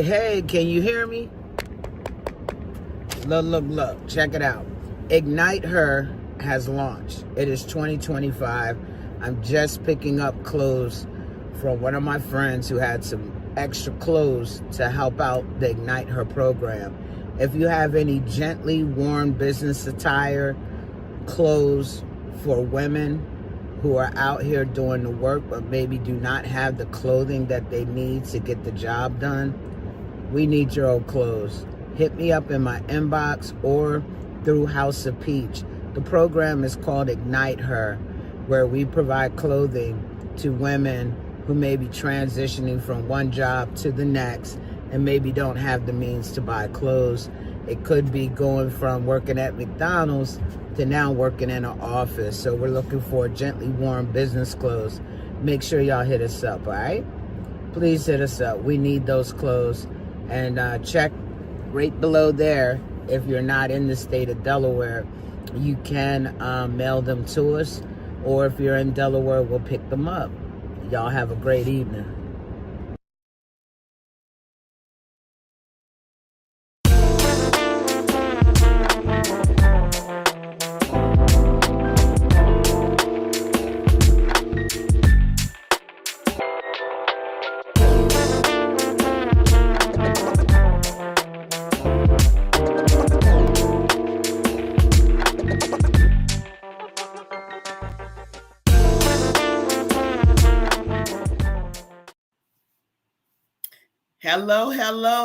Hey, can you hear me? Look, check it out. Ignite Her has launched. It is 2025. I'm just picking up clothes from one of my friends who had some extra clothes to help out the Ignite Her program. If you have any gently worn business attire, clothes for women who are out here doing the work but maybe do not have the clothing that they need to get the job done, we need your old clothes. Hit me up in my inbox or through House of Peach. The program is called Ignite Her, where we provide clothing to women who may be transitioning from one job to the next and maybe don't have the means to buy clothes. It could be going from working at McDonald's to now working in an office. So we're looking for gently worn business clothes. Make sure y'all hit us up, all right? Please hit us up. We need those clothes. And check right below there. If you're not in the state of Delaware, you can mail them to us. Or if you're in Delaware, we'll pick them up. Y'all have a great evening.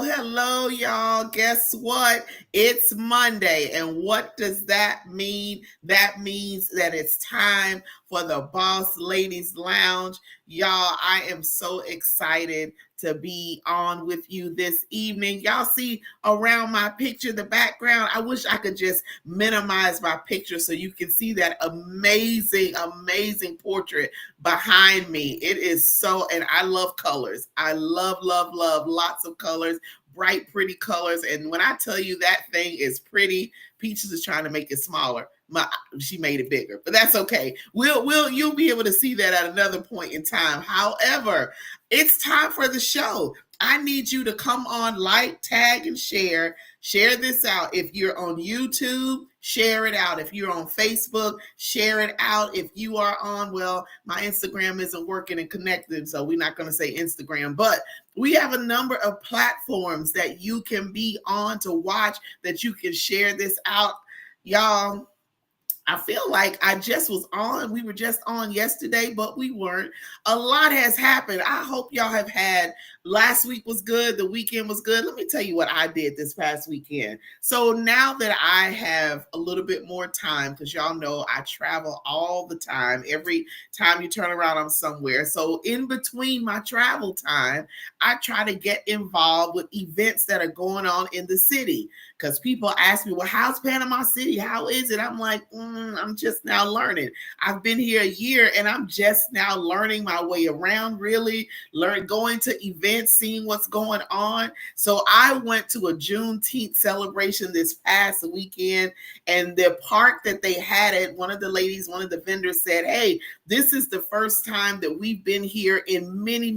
Hello, y'all. Guess what? It's Monday. And what does that mean? That means that it's time for the Boss Ladies Lounge. Y'all, I am so excited to be on with you this evening. Y'all see around my picture, the background. I wish I could just minimize my picture so you can see that amazing portrait behind me. It is so, and I love colors. I love lots of colors, bright, pretty colors. And when I tell you that thing is pretty, Peaches is trying to make it smaller. She made it bigger, but that's okay. You'll be able to see that at another point in time. However, it's time for the show. I need you to come on, like, tag, and share. Share this out. If you're on YouTube, share it out. If you're on Facebook, share it out. If you are on, well, my Instagram isn't working and connected, so we're not going to say Instagram, but we have a number of platforms that you can be on to watch, that you can share this out. Y'all, I feel like we were just on yesterday, but we weren't. A lot has happened. I hope y'all have had, last week was good. The weekend was good. Let me tell you what I did this past weekend. So now that I have a little bit more time, because y'all know I travel all the time. Every time you turn around, I'm somewhere. So in between my travel time, I try to get involved with events that are going on in the city. Because people ask me, well, how's Panama City? How is it? I'm like, I'm just now learning. I've been here a year and I'm just now learning my way around, really going to events, seeing what's going on. So I went to a Juneteenth celebration this past weekend, and the park that they had it, one of the vendors said, hey, this is the first time that we've been here in many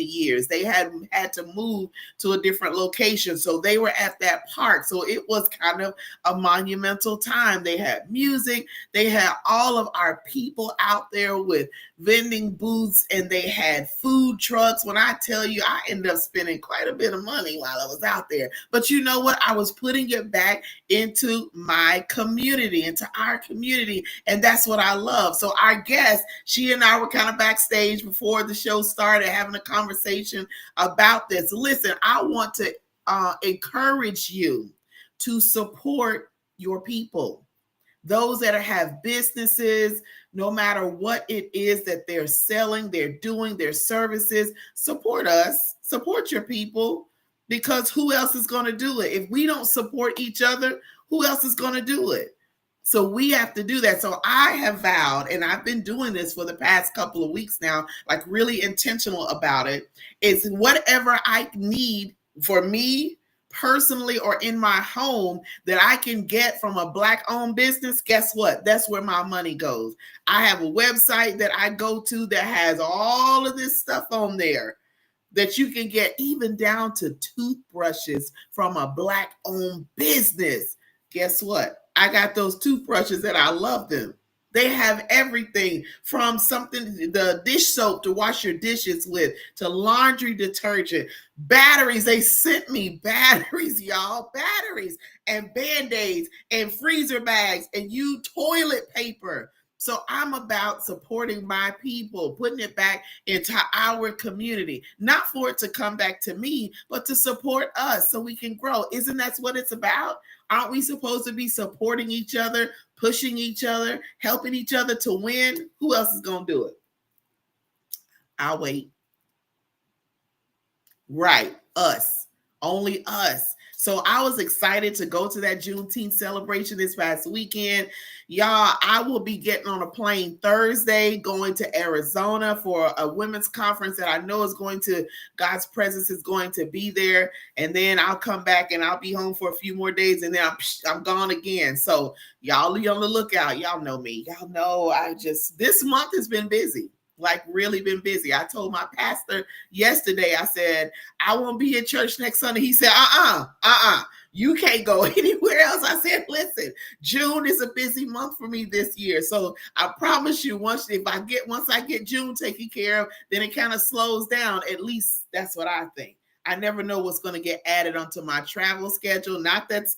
years. They had to move to a different location. So they were at that park. So it was kind of a monumental time. They had music. They had all of our people out there with vending booths, and they had food trucks. When I tell you, I ended up spending quite a bit of money while I was out there. But you know what? I was putting it back into my community, into our community. And that's what I love. So our guest, she and I were kind of backstage before the show started, having a conversation about this. Listen, I want to encourage you to support your people. Those that have businesses, no matter what it is that they're selling, they're doing, their services, support us, support your people, because who else is going to do it? If we don't support each other, who else is going to do it? So we have to do that. So I have vowed, and I've been doing this for the past couple of weeks now, like really intentional about it, is whatever I need for me personally or in my home that I can get from a Black owned business, guess what? That's where my money goes. I have a website that I go to that has all of this stuff on there that you can get, even down to toothbrushes from a Black owned business. Guess what? I got those toothbrushes and I love them. They have everything from something, the dish soap to wash your dishes with, to laundry detergent, batteries. They sent me batteries, y'all, batteries and Band-Aids and freezer bags and toilet paper. So I'm about supporting my people, putting it back into our community, not for it to come back to me, but to support us so we can grow. Isn't that what it's about? Aren't we supposed to be supporting each other, pushing each other, helping each other to win? Who else is going to do it? I'll wait. Right. Us. Only us. So I was excited to go to that Juneteenth celebration this past weekend. Y'all, I will be getting on a plane Thursday, going to Arizona for a women's conference that I know is going to, God's presence is going to be there. And then I'll come back and I'll be home for a few more days and then I'm gone again. So y'all be on the lookout. Y'all know me. Y'all know this month has been busy. Like really been busy. I told my pastor yesterday, I said, I won't be in church next Sunday. He said, you can't go anywhere else. I said, listen, June is a busy month for me this year. So I promise you, once I get June taken care of, then it kind of slows down. At least that's what I think. I never know what's going to get added onto my travel schedule. Not that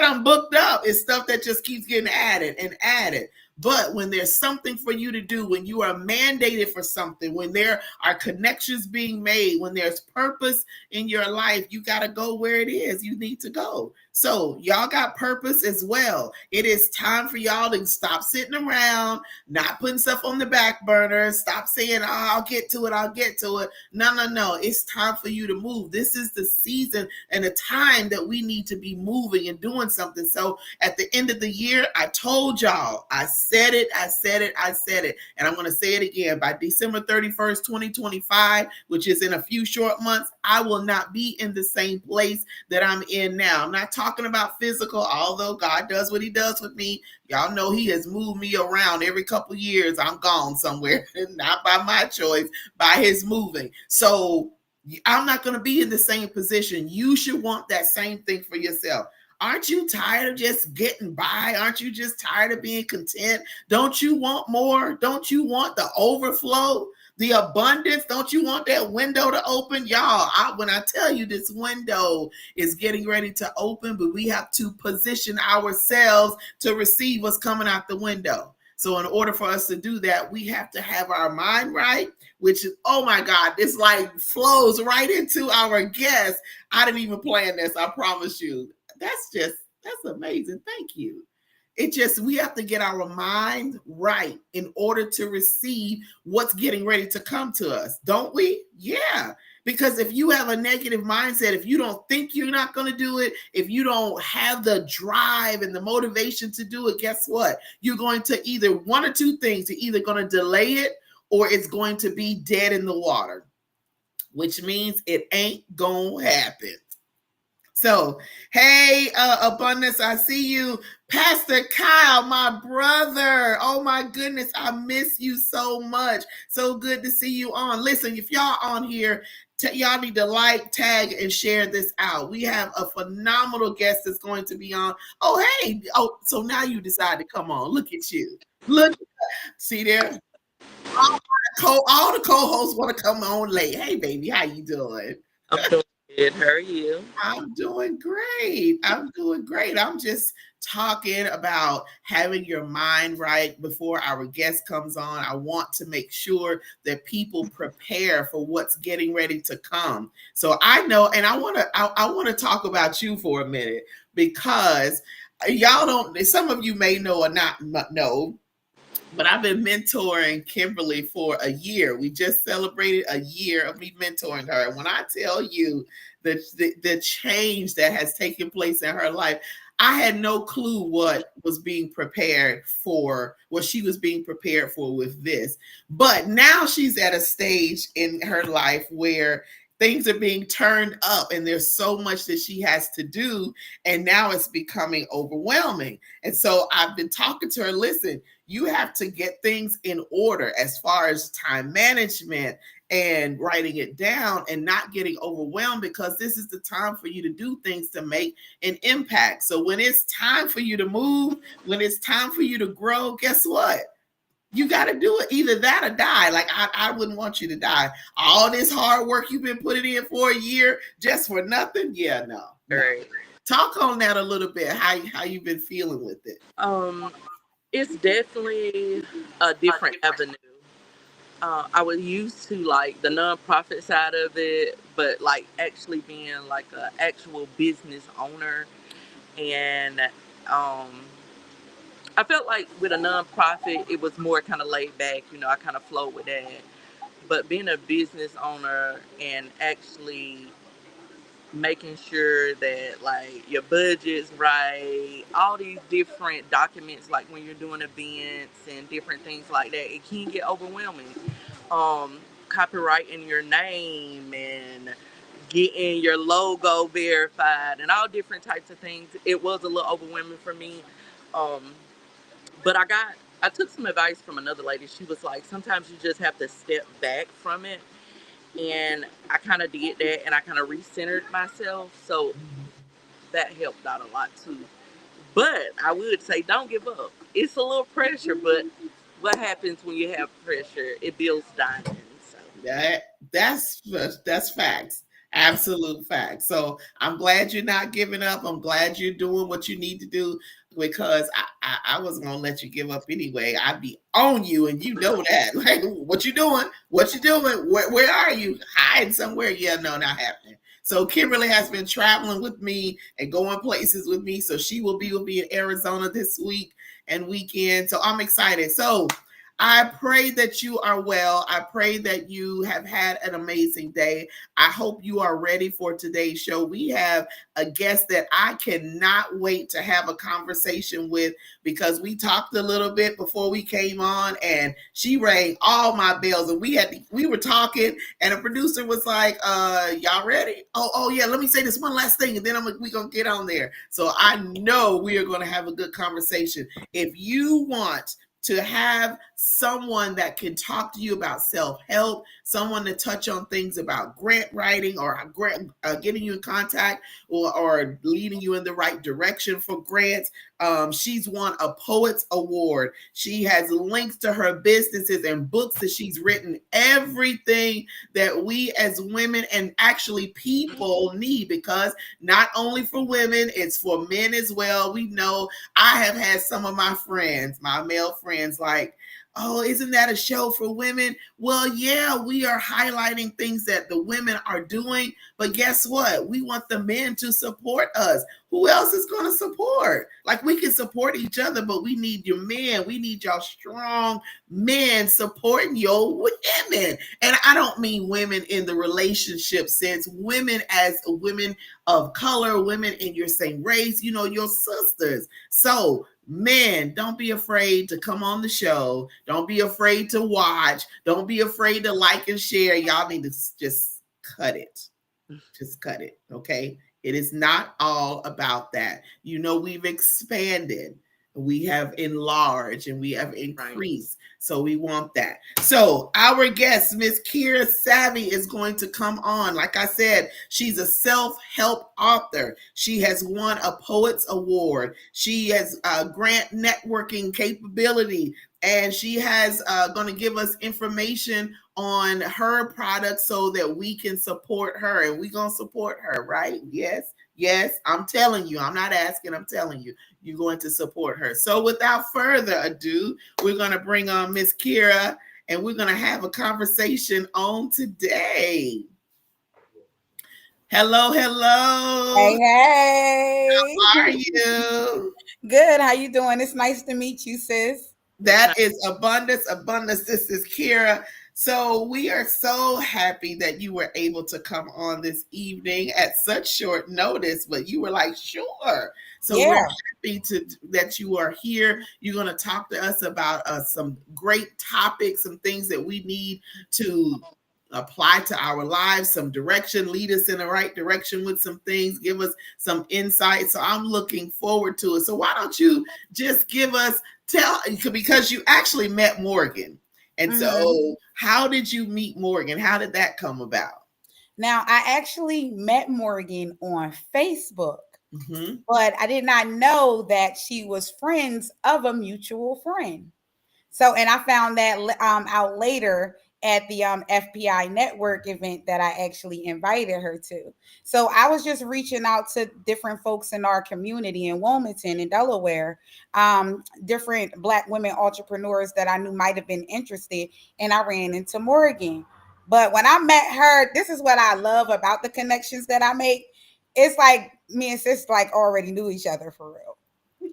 I'm booked up. It's stuff that just keeps getting added and added. But when there's something for you to do, when you are mandated for something, when there are connections being made, when there's purpose in your life, you got to go where it is you need to go. So y'all got purpose as well. It is time for y'all to stop sitting around, not putting stuff on the back burner. Stop saying, I'll get to it. No. It's time for you to move. This is the season and the time that we need to be moving and doing something. So at the end of the year, I told y'all, I said it. And I'm going to say it again. By December 31st, 2025, which is in a few short months, I will not be in the same place that I'm in now. I'm not talking about physical, although God does what he does with me. Y'all know he has moved me around every couple of years. I'm gone somewhere, not by my choice, by his moving. So I'm not going to be in the same position. You should want that same thing for yourself. Aren't you tired of just getting by? Aren't you just tired of being content? Don't you want more? Don't you want the overflow, the abundance? Don't you want that window to open? Y'all, when I tell you this window is getting ready to open, but we have to position ourselves to receive what's coming out the window. So in order for us to do that, we have to have our mind right, which is, oh my God, this like flows right into our guest. I didn't even plan this, I promise you. That's amazing. Thank you. We have to get our mind right in order to receive what's getting ready to come to us, don't we? Yeah. Because if you have a negative mindset, if you don't think you're not going to do it, if you don't have the drive and the motivation to do it, guess what? You're going to either one or two things. You're either going to delay it or it's going to be dead in the water, which means it ain't going to happen. So, hey, Abundance, I see you. Pastor Kyle, my brother. Oh, my goodness. I miss you so much. So good to see you on. Listen, if y'all on here, y'all need to like, tag, and share this out. We have a phenomenal guest that's going to be on. Oh, hey. Oh, so now you decide to come on. Look at you. Look. See there? All the co-hosts want to come on late. Hey, baby, how you doing? I'm doing Good. How are you? I'm doing great. I'm doing great. I'm just talking about having your mind right before our guest comes on. I want to make sure that people prepare for what's getting ready to come. So I know, and I want to talk about you for a minute because y'all don't. Some of you may know or not know, but I've been mentoring Kimberly for a year. We just celebrated a year of me mentoring her. And when I tell you the change that has taken place in her life, I had no clue what was being prepared for, what she was being prepared for with this. But now she's at a stage in her life where things are being turned up and there's so much that she has to do. And now it's becoming overwhelming. And so I've been talking to her, listen, you have to get things in order as far as time management and writing it down and not getting overwhelmed, because this is the time for you to do things to make an impact. So when it's time for you to move, when it's time for you to grow, guess what? You got to do it, either that or die. Like I wouldn't want you to die. All this hard work you've been putting in for a year just for nothing. Yeah, no. Right. Talk on that a little bit. How you've been feeling with it? Um, it's definitely a different avenue. I was used to like the nonprofit side of it, but like actually being like an actual business owner, and um, I felt like with a nonprofit, it was more kind of laid back. I kind of flowed with that. But being a business owner and actually making sure that like your budget's right, all these different documents, like when you're doing events and different things like that, it can get overwhelming. um Copywriting your name and getting your logo verified and all different types of things, it was a little overwhelming for me. Um but I took some advice from another lady. She was like, sometimes you just have to step back from it, and I kind of did that, and I kind of recentered myself. So that helped out a lot too. But I would say don't give up. It's a little pressure, but what happens when you have pressure? It builds diamonds. So That that's facts. Absolute facts. So I'm glad you're not giving up. I'm glad you're doing what you need to do, because I wasn't gonna let you give up anyway. I'd be on you, and you know that. Like, what you doing? What you doing? Where are you? Hiding somewhere? Yeah, no, not happening. So Kimberly has been traveling with me and going places with me. So she will be in Arizona this week and weekend. So I'm excited. So I pray that you are well. I pray that you have had an amazing day. I hope you are ready for today's show. We have a guest that I cannot wait to have a conversation with, because we talked a little bit before we came on and she rang all my bells, and we were talking and the producer was like, y'all ready? Oh yeah, let me say this one last thing and then we're going to get on there. So I know we are going to have a good conversation. If you want to have someone that can talk to you about self-help, someone to touch on things about grant writing or getting you in contact or leading you in the right direction for grants. She's won a Poets Award. She has links to her businesses and books that she's written, everything that we as women and actually people need, because not only for women, it's for men as well. We know I have had some of my friends, my male friends, like, oh, isn't that a show for women? Well, yeah, we are highlighting things that the women are doing, but guess what? We want the men to support us. Who else is going to support? Like, we can support each other, but we need your men. We need y'all strong men supporting your women. And I don't mean women in the relationship sense, women as women of color, women in your same race, your sisters. So men, don't be afraid to come on the show. Don't be afraid to watch. Don't be afraid to like and share. Y'all need to just cut it. Just cut it. Okay. It is not all about that. We've expanded, we have enlarged, and we have increased. Right. So we want that. So our guest, Miss Kira Savvy, is going to come on. Like I said, she's a self-help author. She has won a Poets Award. She has grant networking capability. and she has going to give us information on her product so that we can support her, and we're going to support her, right? Yes, I'm telling you. I'm not asking, I'm telling you. You're going to support her. So without further ado, we're going to bring on Miss Kira, and we're going to have a conversation on today. Hello. Hey, hey. How are you? Good. How you doing? It's nice to meet you, sis. That is abundance. This is Kira. So we are so happy that you were able to come on this evening at such short notice, but you were like, sure. So Yeah. we're happy that you are here. You're going to talk to us about some great topics, some things that we need to apply to our lives, some direction, lead us in the right direction with some things, give us some insight. So I'm looking forward to it. So why don't you just tell, because you actually met Morgan. And so how did you meet Morgan? How did that come about? Now, I actually met Morgan on Facebook, but I did not know that she was friends of a mutual friend. So, and I found that out later at the FPI network event that I actually invited her to. So I was just reaching out to different folks in our community in Wilmington and Delaware, different Black women entrepreneurs that I knew might have been interested, and I ran into Morgan. But when I met her, this is what I love about the connections that I make. It's like me and sis like already knew each other for real.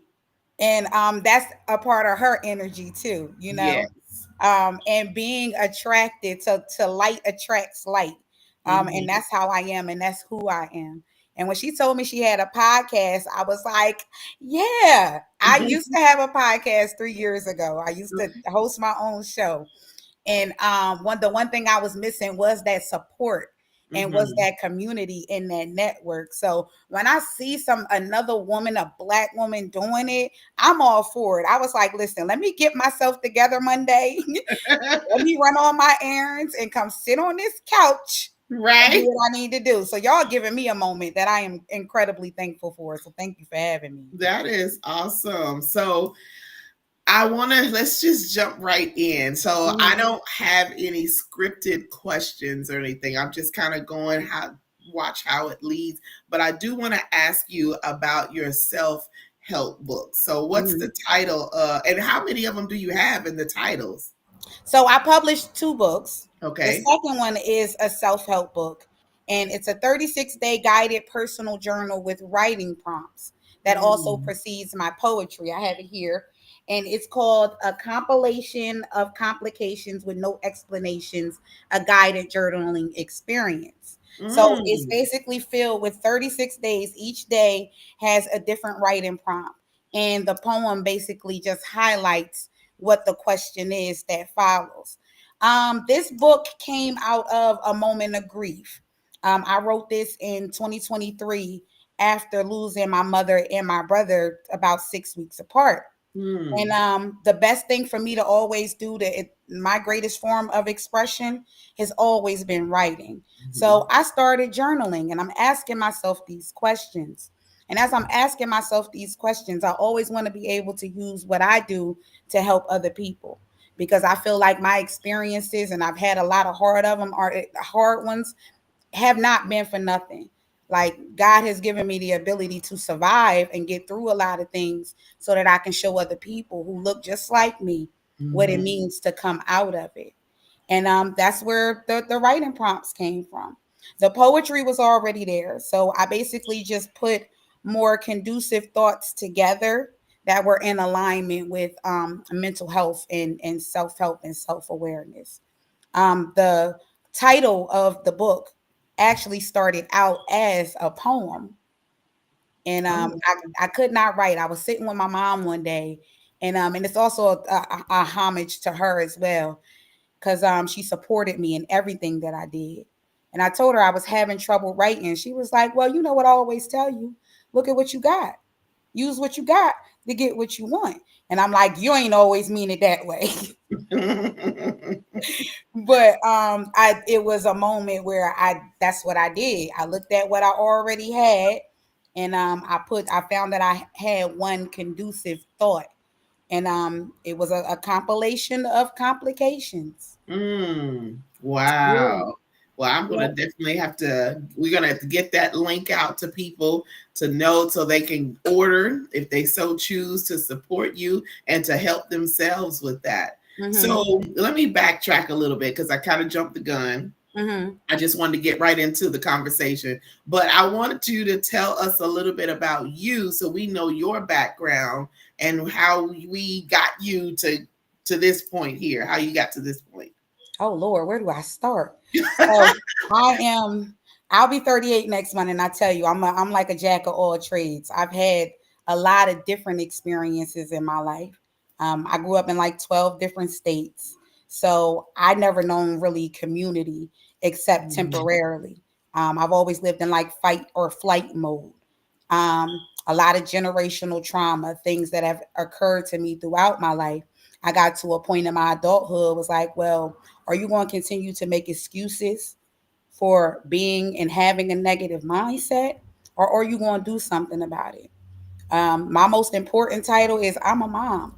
And that's a part of her energy too, you know. Yes. And being attracted to light attracts light. And that's how I am, and that's who I am. And when she told me she had a podcast, I was like, yeah, I used to have a podcast 3 years ago. I used to host my own show. And the one thing I was missing was that support and was that community in that network. So when I see another woman, a Black woman doing it, I'm all for it. I was like, listen, let me get myself together Monday. Let me run all my errands and come sit on this couch. Right. And do what I need to do. So y'all giving me a moment that I am incredibly thankful for. So thank you for having me. That is awesome. So let's just jump right in. So I don't have any scripted questions or anything. I'm just kind of going watch how it leads. But I do want to ask you about your self-help book. So what's the title? And how many of them do you have in the titles? So I published 2 books. Okay. The second one is a self-help book, and it's a 36-day guided personal journal with writing prompts that also precedes my poetry. I have it here. And it's called A Compilation of Complications with No Explanations, a guided journaling experience. So it's basically filled with 36 days. Each day has a different writing prompt. And the poem basically just highlights what the question is that follows. This book came out of a moment of grief. I wrote this in 2023 after losing my mother and my brother about 6 weeks apart. And the best thing for me to always do, my greatest form of expression has always been writing. So I started journaling, and I'm asking myself these questions. And as I'm asking myself these questions, I always want to be able to use what I do to help other people, because I feel like my experiences, and I've had a lot of hard ones, have not been for nothing. Like, God has given me the ability to survive and get through a lot of things so that I can show other people who look just like me what it means to come out of it. And that's where the writing prompts came from. The poetry was already there. So I basically just put more conducive thoughts together that were in alignment with mental health and self-help and self-awareness. The title of the book actually started out as a poem. And I could not write. I was sitting with my mom one day, and it's also a homage to her as well, because she supported me in everything that I did. And I told her I was having trouble writing. She was like, well, you know what I always tell you, look at what you got. Use what you got to get what you want. And I'm like, you ain't always mean it that way. But it was a moment where that's what I did. I looked at what I already had, and I found that I had one conducive thought, And it was a compilation of complications. Yeah. Wow. Well, I'm gonna Yeah. definitely have to. We're gonna have to get that link out to people to know so they can order if they so choose to support you and to help themselves with that. Mm-hmm. So let me backtrack a little bit because I kind of jumped the gun. Mm-hmm. I just wanted to get right into the conversation, but I wanted you to tell us a little bit about you so we know your background and how we got you to this point here, how you got to this point. Oh Lord, where do I start? So I am. I'll be 38 next month, and I tell you, I'm like a jack of all trades. I've had a lot of different experiences in my life. I grew up in like 12 different states, so I never known really community except Mhm. temporarily. I've always lived in like fight or flight mode. A lot of generational trauma, things that have occurred to me throughout my life. I got to a point in my adulthood was like, well, are you going to continue to make excuses for being and having a negative mindset, or are you going to do something about it? My most important title is I'm a mom.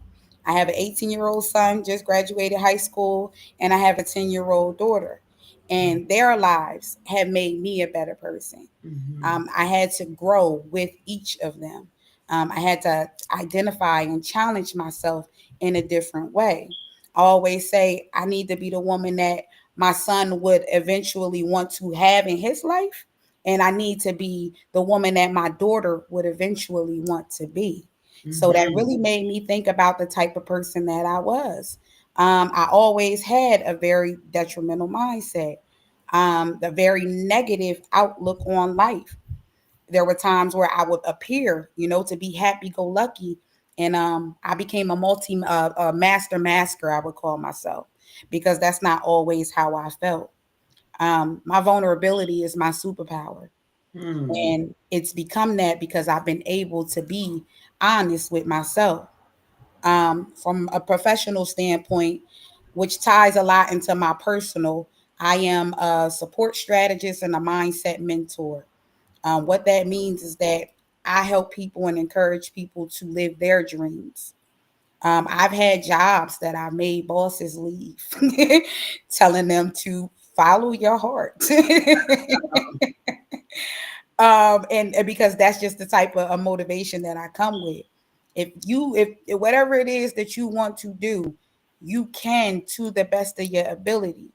I have an 18-year-old son, just graduated high school, and I have a 10-year-old daughter. And their lives have made me a better person. Mhm. I had to grow with each of them. I had to identify and challenge myself in a different way. I always say I need to be the woman that my son would eventually want to have in his life. And I need to be the woman that my daughter would eventually want to be. So that Mhm. really made me think about the type of person that I was. I always had a very detrimental mindset, the very negative outlook on life. There were times where I would appear, to be happy go lucky. And I became a master masker, I would call myself, because that's not always how I felt. My vulnerability is my superpower. Mhm. And it's become that because I've been able to be honest with myself. From a professional standpoint, which ties a lot into my personal, I am a support strategist and a mindset mentor. What that means is that I help people and encourage people to live their dreams. I've had jobs that I made bosses leave, telling them to follow your heart. And because that's just the type of motivation that I come with. If whatever it is that you want to do, you can to the best of your ability.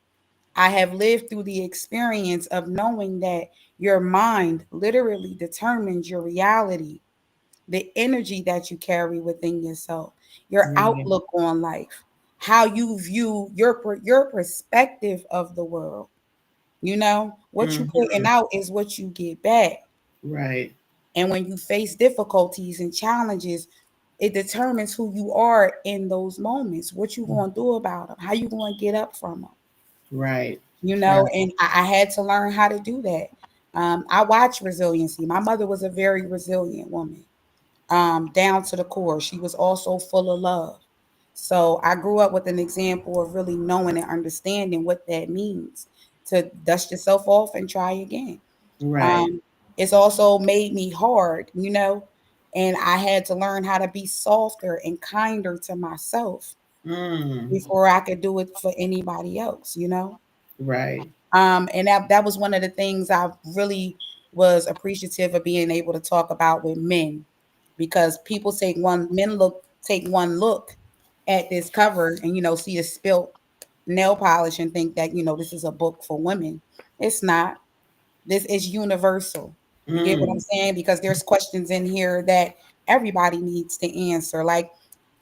I have lived through the experience of knowing that your mind literally determines your reality, the energy that you carry within yourself, your Right. outlook on life, how you view your perspective of the world. What you putting Mhm. out is what you get back. Right. And when you face difficulties and challenges, it determines who you are in those moments. What you going to do about them? How you going to get up from them? Right. Right. And I had to learn how to do that. I watch resiliency. My mother was a very resilient woman, down to the core. She was also full of love. So I grew up with an example of really knowing and understanding what that means to dust yourself off and try again. Right. Um, it's also made me hard, and I had to learn how to be softer and kinder to myself Mm. before I could do it for anybody else. Right. And that was one of the things I really was appreciative of being able to talk about with men, because men take one look at this cover and see a spilt nail polish and think that this is a book for women. It's not. This is universal. You get what I'm Mm. saying? Because there's questions in here that everybody needs to answer. Like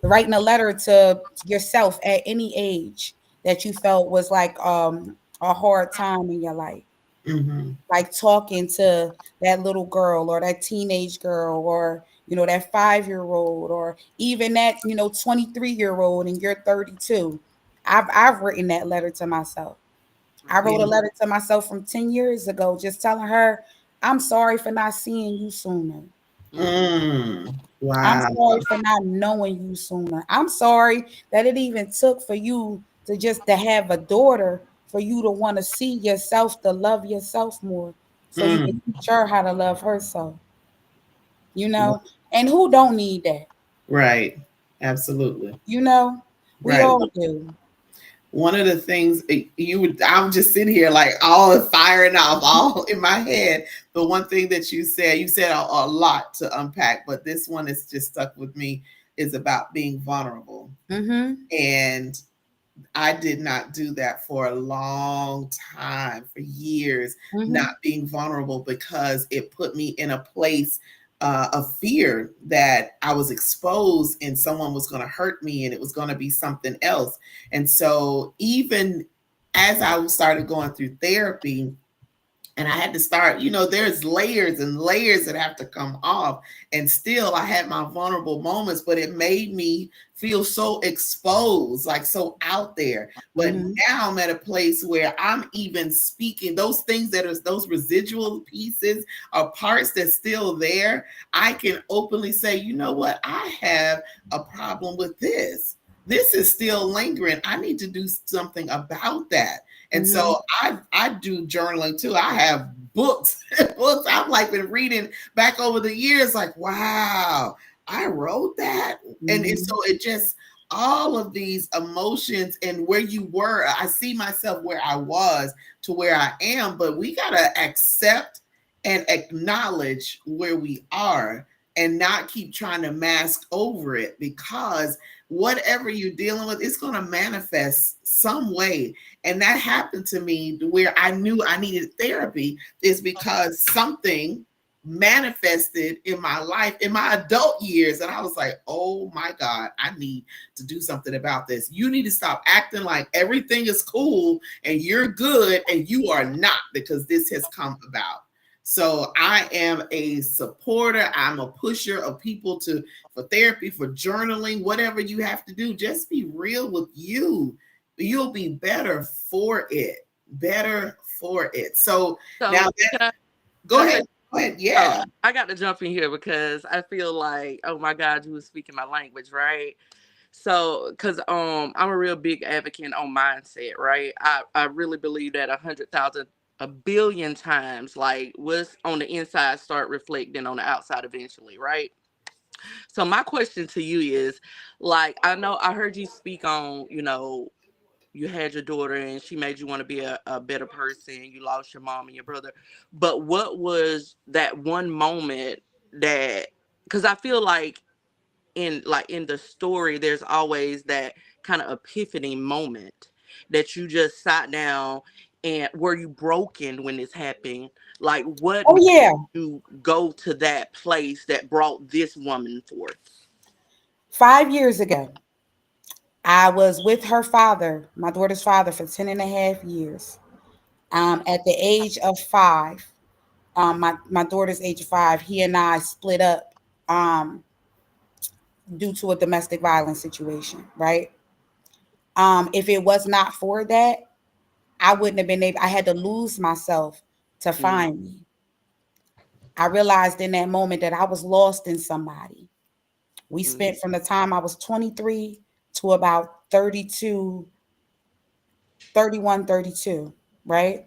writing a letter to yourself at any age that you felt was like a hard time in your life. Mhm. Like talking to that little girl or that teenage girl or that 5-year-old or even that 23-year-old and you're 32. I've written that letter to myself. I wrote a Yeah. letter to myself from 10 years ago, just telling her, I'm sorry for not seeing you sooner. Mm. I'm Wow. sorry for not knowing you sooner. I'm sorry that it even took for you to have a daughter, for you to want to see yourself, to love yourself more, so you can Mm. teach her how to love herself, you know? And who don't need that? Right. Absolutely. You know, we Right. all do. One of the things you would, I'm just sitting here like all firing off, all in my head. But one thing that you said a lot to unpack, but this one is just stuck with me, is about being vulnerable. Mm-hmm. And I did not do that for a long time, for years, not Mm-hmm. being vulnerable because it put me in a place of fear that I was exposed and someone was going to hurt me and it was going to be something else. And so, even as I started going through therapy, and I had to start, there's layers and layers that have to come off. And still, I had my vulnerable moments, but it made me feel so exposed, like so out there. But Mm-hmm. now I'm at a place where I'm even speaking those things that are those residual pieces or parts that's still there. I can openly say, you know what? I have a problem with this. This is still lingering. I need to do something about that. And Mm-hmm. so I do journaling too. I have books, books I've like been reading back over the years, like, wow, I wrote that. And Mm-hmm. so it just all of these emotions and where you were, I see myself where I was to where I am, but we gotta accept and acknowledge where we are and not keep trying to mask over it, because whatever you're dealing with, it's going to manifest some way. And that happened to me where I knew I needed therapy, is because something manifested in my life in my adult years. And I was like, oh my God, I need to do something about this. You need to stop acting like everything is cool and you're good and you are not, because this has come about. So I am a supporter. I'm a pusher of people to for therapy, for journaling, whatever you have to do. Just be real with you. You'll be better for it. Better for it. So now So that, can go I say? ahead. Go ahead. Oh, Yeah. I got to jump in here because I feel like, oh my God, you were speaking my language, right? So, cause I'm a real big advocate on mindset, right? I really believe that 100,000, a billion times, like what's on the inside start reflecting on the outside eventually, right? So my question to you is, like, I know I heard you speak on, you had your daughter and she made you want to be a better person. You lost your mom and your brother. But what was that one moment that, because I feel like in the story, there's always that kind of epiphany moment that you just sat down, and were you broken when this happened? Like what Oh made yeah. you go to that place that brought this woman forth? 5 years ago, I was with her father, my daughter's father, for 10 and a half years. At the age of 5, my daughter's age of 5, he and I split up um, due to a domestic violence situation, right? If it was not for that, I wouldn't have been able, I had to lose myself to Mm, find me. I realized in that moment that I was lost in somebody. We mm, spent from the time I was 23 to about 32, 31, 32, right?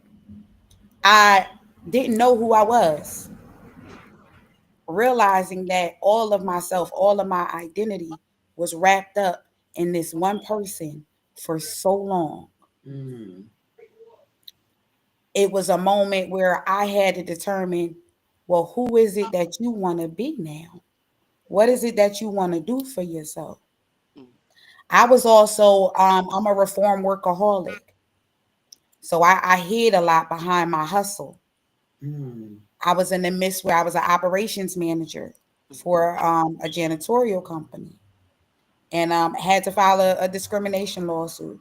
I didn't know who I was, realizing that all of myself, all of my identity was wrapped up in this one person for so long. Mm, It was a moment where I had to determine, well, who is it that you want to be now? What is it that you want to do for yourself? mm, I was also, I'm a reform workaholic. So I hid a lot behind my hustle. mm, I was in the midst where I was an operations manager mhm, for a janitorial company, and had to file a discrimination lawsuit.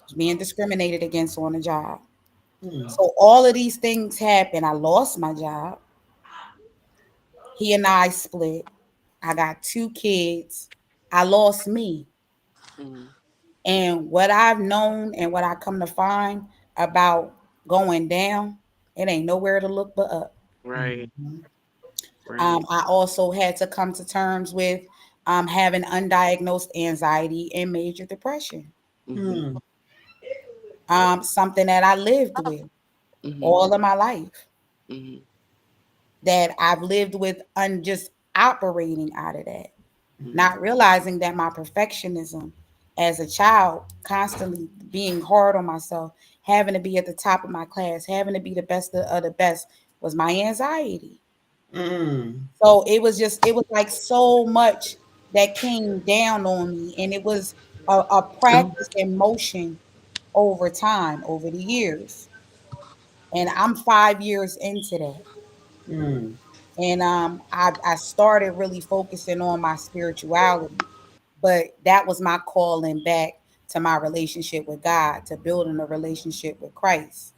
I was being discriminated against on the job. mm, So all of these things happened. I lost my job. He and I split. I got 2 kids. I lost me. mm. And what I've known and what I come to find about going down, it ain't nowhere to look but up. Right, mm, right. I also had to come to terms with having undiagnosed anxiety and major depression, Mhm, mm, something that I lived with mhm, all of my life, mhm, that I've lived with just operating out of that. not realizing that my perfectionism as a child, constantly being hard on myself, having to be at the top of my class, having to be the best of the best, was my anxiety. Mm. So it was like so much that came down on me, and it was a practice in motion over time, over the years. And I'm 5 years into that. Mm. And I started really focusing on my spirituality, but that was my calling back to my relationship with God, to building a relationship with Christ.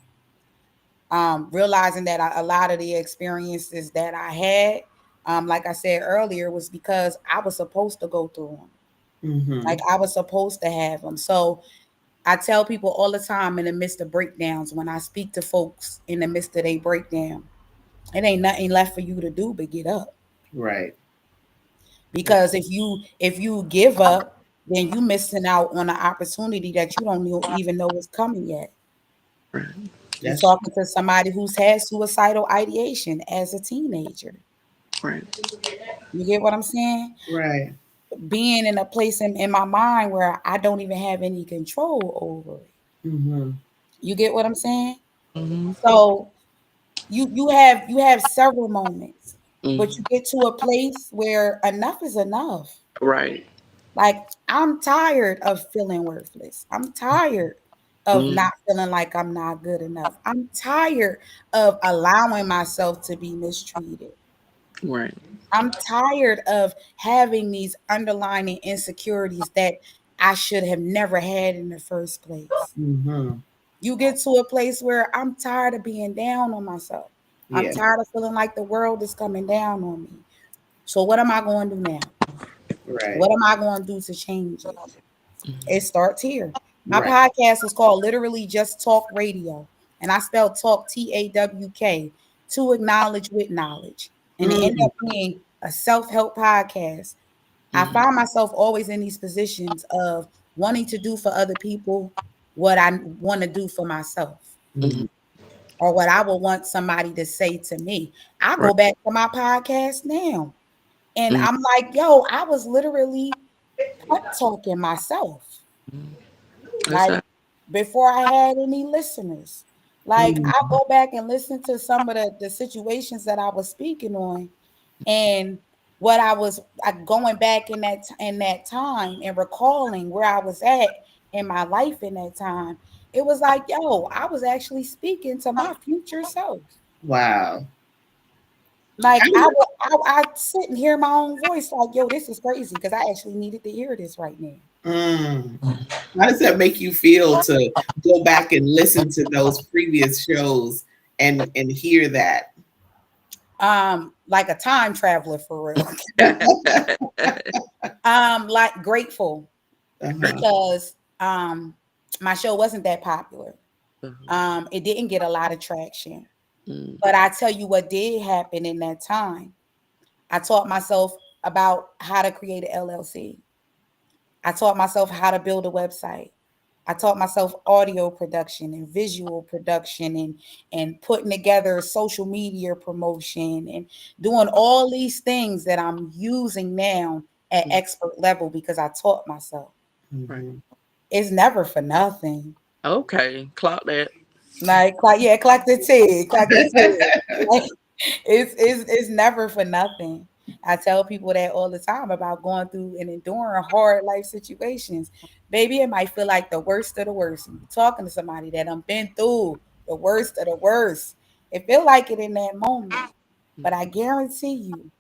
Realizing that a lot of the experiences that I had, like I said earlier, was because I was supposed to go through them. Mm-hmm. Like I was supposed to have them. So I tell people all the time in the midst of breakdowns, when I speak to folks in the midst of their breakdown, it ain't nothing left for you to do but get up. Right. Because if you give up, then you missing out on an opportunity that you don't even know is coming yet. You're That's talking to somebody who's had suicidal ideation as a teenager. Right. You get what I'm saying? right. Being in a place in my mind where I don't even have any control over it. Mm-hmm. You get what I'm saying? Mm-hmm. So you have several moments, but Mm. you get to a place where enough is enough. Right. Like, I'm tired of feeling worthless. I'm tired of Mm. not feeling like I'm not good enough. I'm tired of allowing myself to be mistreated. Right. I'm tired of having these underlying insecurities that I should have never had in the first place. Mm-hmm. You get to a place where I'm tired of being down on myself. I'm Yeah. tired of feeling like the world is coming down on me. So, what am I going to do now? Right. What am I going to do to change it? It starts here. My Right. podcast is called literally Just Talk Radio, and I spelled talk TAWK, to acknowledge with knowledge. And it ended Mm. up being a self help podcast. I Mm. find myself always in these positions of wanting to do for other people what I want to do for myself, Mm. Mm. or what I would want somebody to say to me. I Right. go back to my podcast now, and Mm. I'm like, yo, I was literally pep talking myself. Mm. That's Like, that. before I had any listeners. Like, Mm. I go back and listen to some of the situations that I was speaking on, and what I was going back in that time and recalling where I was at in my life in that time. It was like, yo, I was actually speaking to my future self. Wow. Like, I, I sit and hear my own voice, like, yo, this is crazy, because I actually needed to hear this right now. mm. How does that make you feel to go back and listen to those previous shows and hear that? Like a time traveler for real. Like, grateful, Uh-huh. because my show wasn't that popular. It didn't get a lot of traction. Mm. But I tell you what did happen in that time. I taught myself about how to create an LLC. I taught myself how to build a website. I taught myself audio production and visual production, and putting together social media promotion, and doing all these things that I'm using now at Mm. expert level because I taught myself. Right. Mm-hmm. It's never for nothing. Okay. Clock that. Yeah, clock the T, clock the T. Like, it's never for nothing. I tell people that all the time about going through and enduring hard life situations. Baby, it might feel like the worst of the worst. And you're talking to somebody that I've been through the worst of the worst. It feel like it in that moment. But I guarantee you,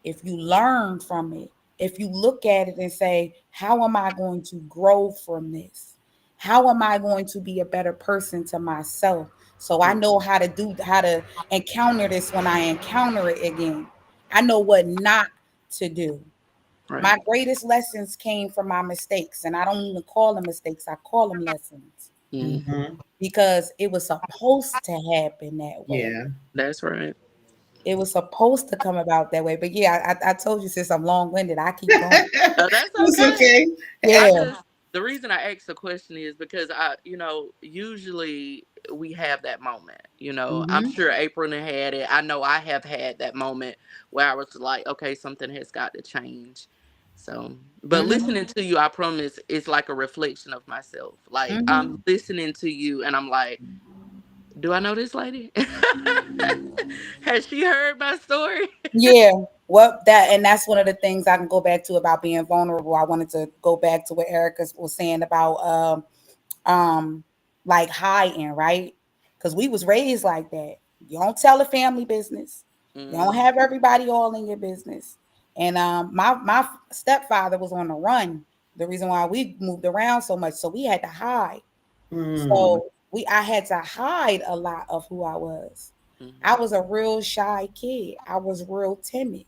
if you learn from it, if you look at it and say, how am I going to grow from this? How am I going to be a better person to myself? So I know how to encounter this when I encounter it again. I know what not to do. Right. My greatest lessons came from my mistakes, and I don't even call them mistakes, I call them lessons, Mm. Mm-hmm. because it was supposed to happen that way. Yeah. That's right. It was supposed to come about that way. But yeah, I told you, since I'm long winded, I keep going. That's It's okay. okay. I Yeah. just the reason I asked the question is because usually we have that moment. I'm Mm-hmm. sure April done had it. I know I have had that moment where I was like, okay, something has got to change. So, but listening to you, I promise, it's like a reflection of myself. Like I'm listening to you, and I'm like, do I know this lady? Has she heard my story? Yeah. Well, that and that's one of the things I can go back to about being vulnerable. I wanted to go back to what Erica was saying about um like hiding, right? Because we was raised like that. You don't tell a family business. You don't Mm, have everybody all in your business. And my stepfather was on the run. The reason why we moved around so much, so we had to hide. Mm, So I had to hide a lot of who I was. I mhm, was a real shy kid. I was real timid.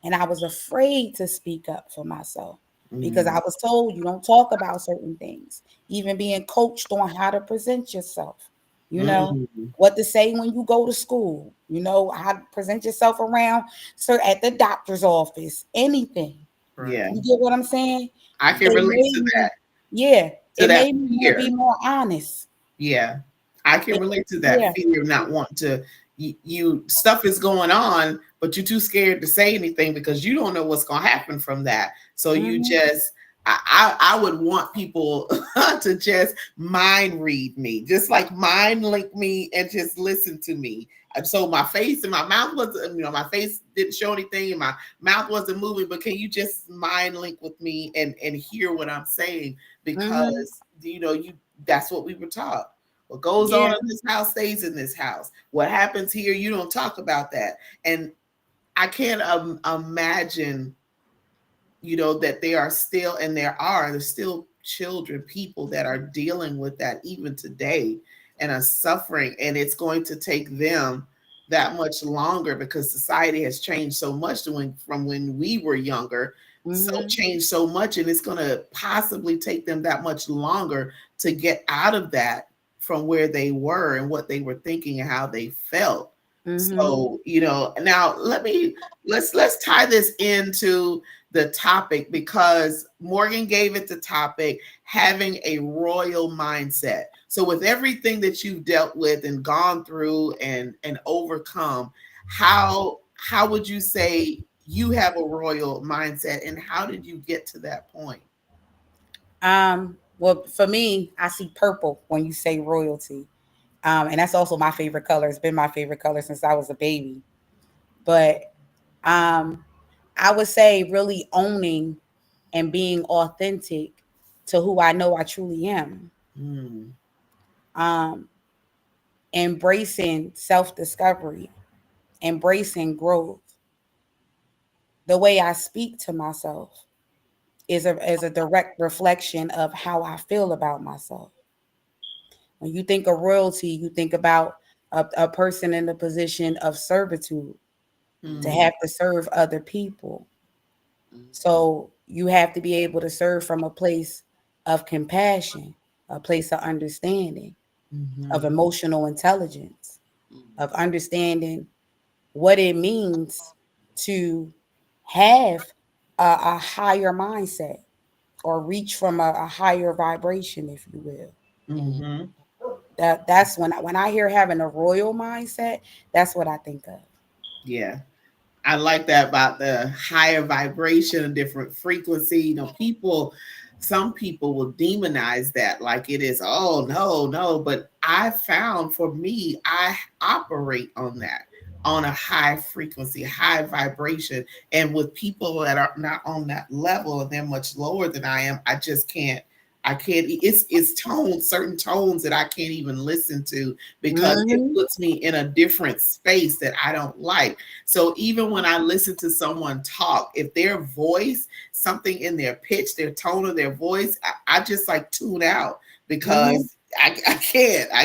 And I was afraid to speak up for myself because I mm, was told you don't talk about certain things, even being coached on how to present yourself, you know, mm. what to say when you go to school, you know, how to present yourself around, so at the doctor's office, anything. right. Yeah, You get what I'm saying? I can It relate made to me, that, yeah, to it that made me want to be fear. more honest. Yeah, I can It- relate to that yeah. fear of not wanting to. You stuff is going on, but you're too scared to say anything because you don't know what's going to happen from that. So you Mhm. just, I would want people to just mind read me, just like mind link me and just listen to me. And so my face and my mouth was, my face didn't show anything and my mouth wasn't moving, but can you just mind link with me and hear what I'm saying? Mhm. Because, you that's what we were taught. What goes on Yeah. in this house stays in this house. What happens here, you don't talk about that. And I can't imagine, that they are still, and there's still children, people that are dealing with that even today and are suffering. And it's going to take them that much longer because society has changed so much from when we were younger, so Mhm. changed so much. And it's going to possibly take them that much longer to get out of that from where they were and what they were thinking and how they felt. Mhm. So, now let's tie this into the topic because Morgan gave it the topic, having a royal mindset. So with everything that you've dealt with and gone through and overcome, how would you say you have a royal mindset and how did you get to that point? Well, for me, I see purple when you say royalty. And that's also my favorite color. It's been my favorite color since I was a baby. But um, I would say really owning and being authentic to who I know I truly am. Mm, Um, Embracing self discovery, embracing growth. The way I speak to myself is a direct reflection of how I feel about myself. When you think of royalty, you think about a person in a position of servitude to mm, have to serve other people. Mhm, So you have to be able to serve from a place of compassion, a place of understanding, of mhm, emotional intelligence, mhm, of understanding what it means to have a higher mindset or reach from a higher vibration, if you will. mhm. mhm. That's when I hear having a royal mindset, that's what I think of. Yeah. I like that about the higher vibration and different frequency. Some people will demonize that like it is, oh, no, no. But I found for me, I operate on that, on a high frequency, high vibration. And with people that are not on that level and they're much lower than I am, I just can't. I can't. It's tones, certain tones that I can't even listen to because it Hmm. puts me in a different space that I don't like. So even when I listen to someone talk, if their voice, something in their pitch, their tone of their voice, I just like tune out Hmm. because I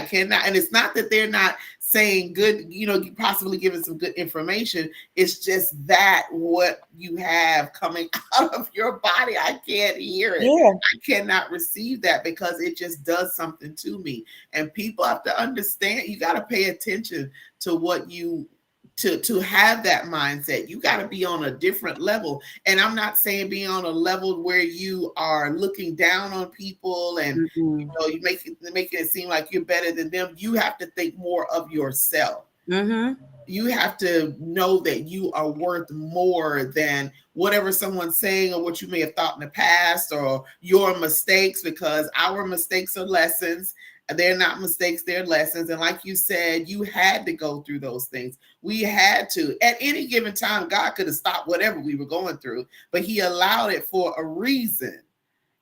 cannot. And it's not that they're not saying good, possibly giving some good information. It's just that what you have coming out of your body, I can't hear it. Yeah. I cannot receive that because it just does something to me. And people have to understand, you got to pay attention to what you to have that mindset. You got to be on a different level. And I'm not saying being on a level where you are looking down on people and Hmm. you making it seem like you're better than them. You have to think more of yourself. Mm-hmm. You have to know that you are worth more than whatever someone's saying or what you may have thought in the past or your mistakes, because our mistakes are lessons. They're not mistakes, they're lessons. And like you said, you had to go through those things. We had to. At any given time, God could have stopped whatever we were going through, but He allowed it for a reason.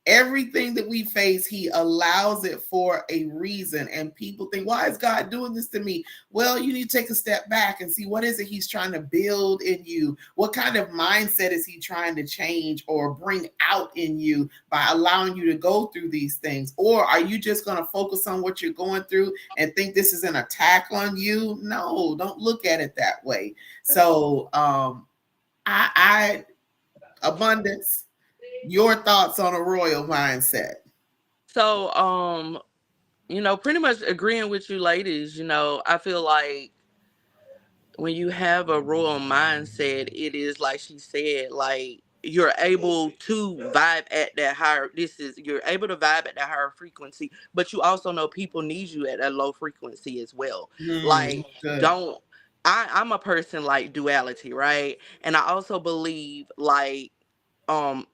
Everything that we face, He allows it for a reason. And people think, why is God doing this to me? Well, you need to take a step back and see, what is it He's trying to build in you? What kind of mindset is He trying to change or bring out in you by allowing you to go through these things? Or are you just going to focus on what you're going through and think this is an attack on you? No, don't look at it that way. So I abundance, your thoughts on a royal mindset. So, pretty much agreeing with you ladies, I feel like when you have a royal mindset, it is like she said, like you're able to vibe at that higher you're able to vibe at that higher frequency, but you also know people need you at that low frequency as well. Like, Good. don't I'm a person like duality, right? And I also believe like um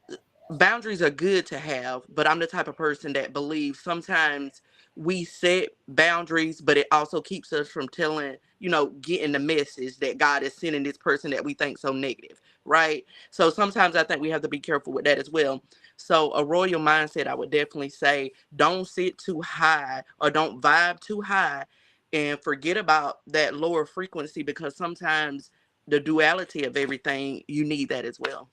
boundaries are good to have, but I'm the type of person that believes sometimes we set boundaries, but it also keeps us from getting the message that God is sending this person that we think so negative, right? So sometimes I think we have to be careful with that as well. So a royal mindset, I would definitely say, don't sit too high or don't vibe too high and forget about that lower frequency, because sometimes the duality of everything, you need that as well.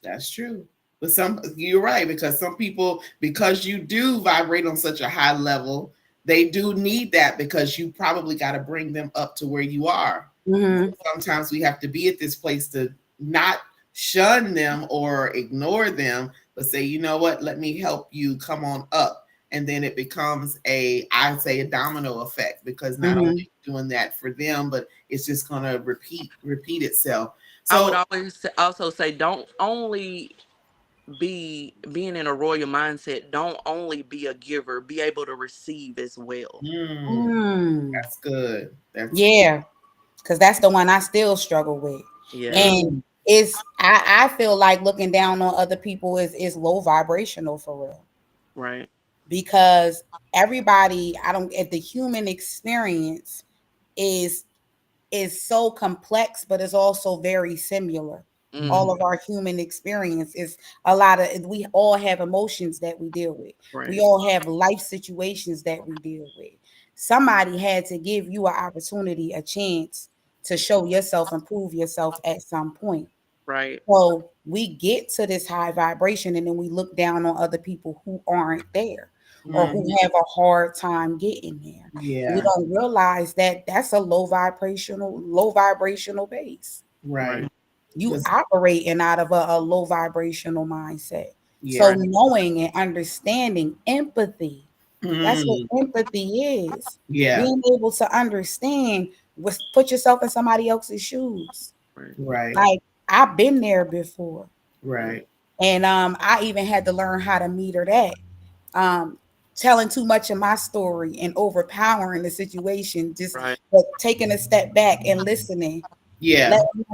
That's true. But you're right, because some people, because you do vibrate on such a high level, they do need that, because you probably got to bring them up to where you are. Mm-hmm. Sometimes we have to be at this place to not shun them or ignore them, but say, you know what, let me help you come on up. And then it becomes I'd say a domino effect, because not Mm-hmm. only doing that for them, but it's just going to repeat itself. I would So always also say, don't only being in a royal mindset, don't only be a giver, be able to receive as well. Mm. that's good. That's Yeah, because that's the one I still struggle with. Yeah. And I feel like looking down on other people is low vibrational for real. Right. Because everybody, I don't at the human experience is so complex, but it's also very similar. All Hmm. of our human experience is a lot of, we all have emotions that we deal with. We Right. all have life situations that we deal with. Somebody had to give you an opportunity, a chance to show yourself and prove yourself at some point. Right. So we get to this high vibration and then we look down on other people who aren't there or who Mhm. have a hard time getting there. We Yeah, don't realize that that's a low vibrational base. right. Right. You 'Cause- operating out of a low vibrational mindset. So yeah. Right. knowing and understanding empathy, that's what Mm, empathy is. yeah, Being able to understand, put yourself in somebody else's shoes. Right. right, Like I've been there before. right. And I even had to learn how to meter that. Um, Telling too much of my story and overpowering the situation, just Right. but taking a step back and listening, Yeah. letting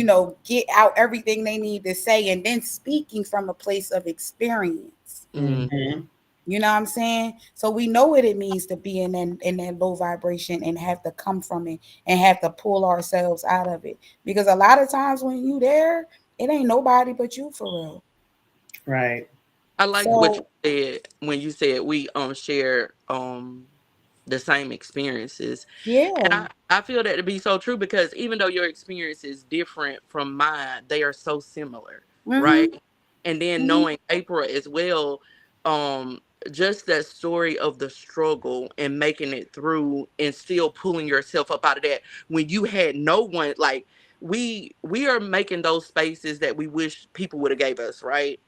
them, get out everything they need to say, and then speaking from a place of experience. Mm. Mhm. You know what I'm saying? So we know what it means to be in that low vibration and have to come from it and have to pull ourselves out of it. Because a lot of times when you there, it ain't nobody but you for real. Right. I like what you So said when you said we share the same experiences. And yeah. I feel that to be so true, because even though your experience is different from mine, they are so similar, right? Mm-hmm. And then Mm-hmm. knowing April as well, um, just that story of the struggle and making it through and still pulling yourself up out of that when you had no one, like we are making those spaces that we wish people would have gave us, right?